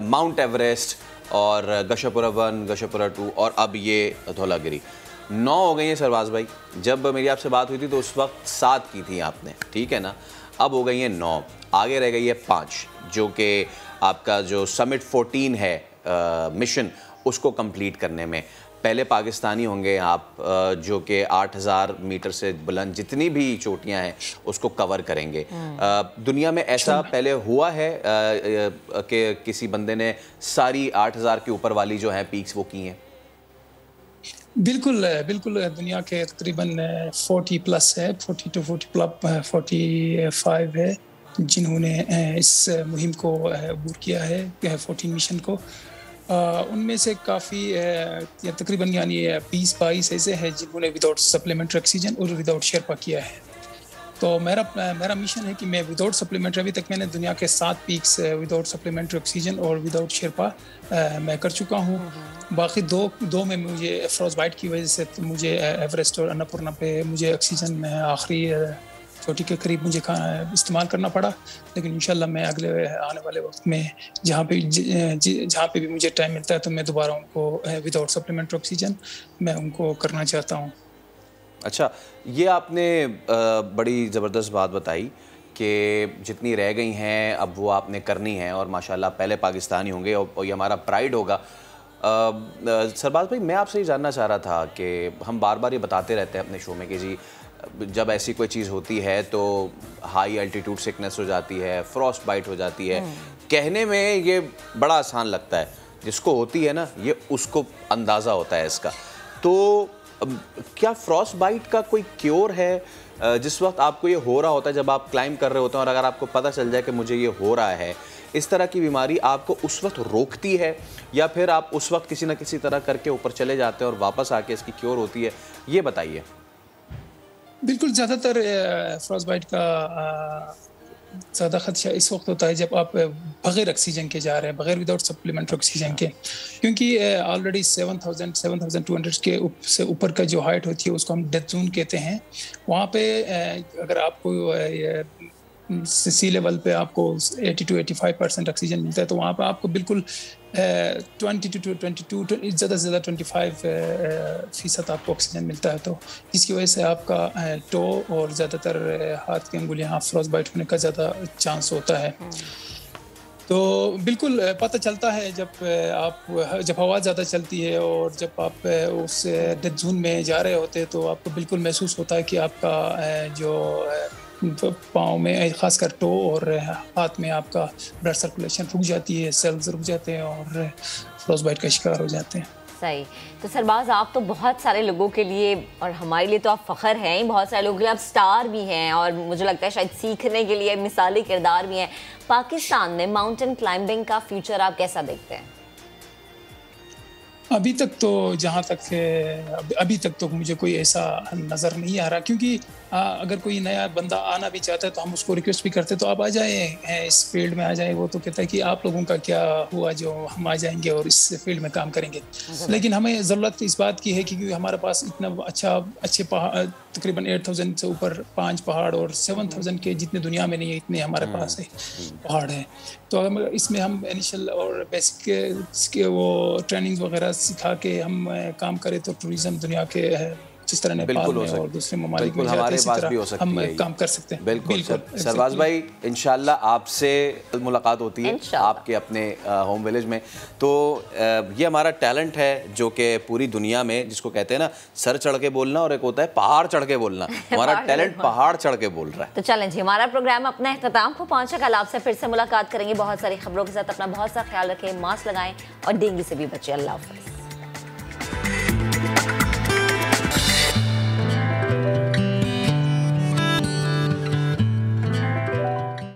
S2: माउंट एवरेस्ट और गशपुरा 1, गशपुरा 2 और अब ये धौलागिरी। 9 हो गई हैं सरवाज भाई। जब मेरी आपसे बात हुई थी तो उस वक्त 7 की थी आपने, ठीक है ना। अब हो गई हैं 9, आगे रह गई है 5, जो कि आपका जो समिट 14 है मिशन, उसको कंप्लीट करने में पहले पाकिस्तानी होंगे आप, जो कि 8000 मीटर से बुलंद जितनी भी चोटियां हैं उसको कवर करेंगे। दुनिया में ऐसा पहले हुआ है कि किसी बंदे ने सारी 8000 के ऊपर वाली जो हैं पीक्स वो की हैं?
S18: बिल्कुल बिल्कुल, दुनिया के तकरीबन 40 प्लस है, 40 to 45 है जिन्होंने इस मुहिम को अबूर किया है, 14 मिशन को। उनमें से काफ़ी तकरीबन यानी 20-22 ऐसे हैं जिन्होंने विदाउट सप्लीमेंट्री ऑक्सीजन और विदाउट शेरपा किया है। तो मेरा मिशन है कि मैं विदाउट सप्लीमेंट्री, अभी तक मैंने दुनिया के 7 पीक्स विदाउट सप्लीमेंट्री ऑक्सीजन और विदाउट शेरपा मैं कर चुका हूँ। बाकी दो में मुझे फ्रॉस्ट बाइट की वजह से मुझे एवरेस्ट और अन्नपूर्णा पे मुझे ऑक्सीजन आखिरी चोटी के करीब मुझे इस्तेमाल करना पड़ा। लेकिन इंशाल्लाह मैं अगले आने वाले वक्त में जहाँ पे भी मुझे टाइम मिलता है तो मैं दोबारा उनको विदाउट सप्लीमेंट्री ऑक्सीजन मैं उनको करना चाहता हूँ।
S2: अच्छा, ये आपने बड़ी ज़बरदस्त बात बताई कि जितनी रह गई हैं अब वो आपने करनी है और माशाल्लाह पहले पाकिस्तानी होंगे और ये हमारा प्राइड होगा। सरबाज भाई, मैं आपसे ये जानना चाह रहा था कि हम बार बार ये बताते रहते हैं अपने शो में कि जी जब ऐसी कोई चीज़ होती है तो हाई एल्टीट्यूड सिकनेस हो जाती है, फ्रॉस्ट बाइट हो जाती है। कहने में ये बड़ा आसान लगता है, जिसको होती है ना ये उसको अंदाज़ा होता है इसका। तो क्या फ्रॉस्ट बाइट का कोई क्योर है? जिस वक्त आपको ये हो रहा होता है, जब आप क्लाइंब कर रहे होते हैं और अगर आपको पता चल जाए कि मुझे ये हो रहा है, इस तरह की बीमारी आपको उस वक्त रोकती है या फिर आप उस वक्त किसी न किसी तरह करके ऊपर चले जाते हैं और वापस आके इसकी क्योर होती है, ये बताइए।
S18: बिल्कुल, ज़्यादातर फ्रॉस्ट बाइट का ज़्यादा खदशा इस वक्त होता है जब आप बग़ैर ऑक्सीजन के जा रहे हैं, बग़ैर विदाउट सप्लीमेंट्री ऑक्सीजन के, क्योंकि ऑलरेडी 7,200 के से ऊपर का जो हाइट होती है उसको हम डेथ जोन कहते हैं। वहाँ पे अगर आपको सी लेवल पे आपको 80 to 85% ऑक्सीजन मिलता है तो वहाँ पे आपको बिल्कुल 20 to 22 ज़्यादा से ज़्यादा 25% आपको ऑक्सीजन मिलता है। तो इसकी वजह से आपका टो और ज़्यादातर हाथ की अंगुलियाँ फ्रॉस्ट बाइट होने का ज़्यादा चांस होता है। तो बिल्कुल पता चलता है जब हवा ज़्यादा चलती है और जब आप उस डेथ जोन में जा रहे होते हैं तो आपको बिल्कुल महसूस होता है कि आपका जो पाँव में खासकर टो और हाथ में आपका ब्लड सर्कुलेशन रुक जाती है, सेल्स रुक जाते हैं और फ्रॉस्ट बाइट का शिकार हो जाते हैं।
S1: सही। तो सरबाज, आप तो बहुत सारे लोगों के लिए और हमारे लिए तो आप फ़ख्र हैं, बहुत सारे लोगों के लिए आप स्टार भी हैं और मुझे लगता है शायद सीखने के लिए मिसाली किरदार भी हैं। पाकिस्तान में माउंटेन क्लाइंबिंग का फ्यूचर आप कैसा देखते हैं?
S18: अभी तक तो मुझे कोई ऐसा नज़र नहीं आ रहा, क्योंकि अगर कोई नया बंदा आना भी चाहता है तो हम उसको रिक्वेस्ट भी करते हैं तो आप आ जाएं, इस फील्ड में आ जाएं। वो तो कहता है कि आप लोगों का क्या हुआ जो हम आ जाएंगे और इस फील्ड में काम करेंगे। लेकिन हमें ज़रूरत इस बात की है कि हमारे पास इतना अच्छे पहाड़, तकरीबन 8000 से ऊपर 5 पहाड़ और 7000 के जितने दुनिया में नहीं है इतने हमारे पास है पहाड़ है। तो इसमें हम इनिशियल और बेसिक वो ट्रेनिंग वगैरह सिखा के हम काम करें तो टूरिज्म दुनिया के जिस तरह नेपाल में और दूसरे ममालिक में
S2: हमारे पास भी हो सकती
S18: हम
S2: है,
S18: काम कर सकते हैं।
S2: बिल्कुल सरबाज भाई, इंशाल्लाह आपसे मुलाकात होती है आपके अपने होम विलेज में। तो ये हमारा टैलेंट है जो कि पूरी दुनिया में, जिसको कहते हैं ना सर चढ़ के बोलना और एक होता है पहाड़ चढ़ के बोलना, हमारा टैलेंट पहाड़ चढ़ के बोल रहा है।
S1: तो चलें जी, हमारा प्रोग्राम अपना इख्तिताम को पहुंचा। कल आपसे फिर से मुलाकात करेंगे बहुत सारी खबरों के साथ। अपना बहुत सा ख्याल रखें, मास्क लगाएं और डेंगू से भी बचें। अल्लाह हाफ़िज़।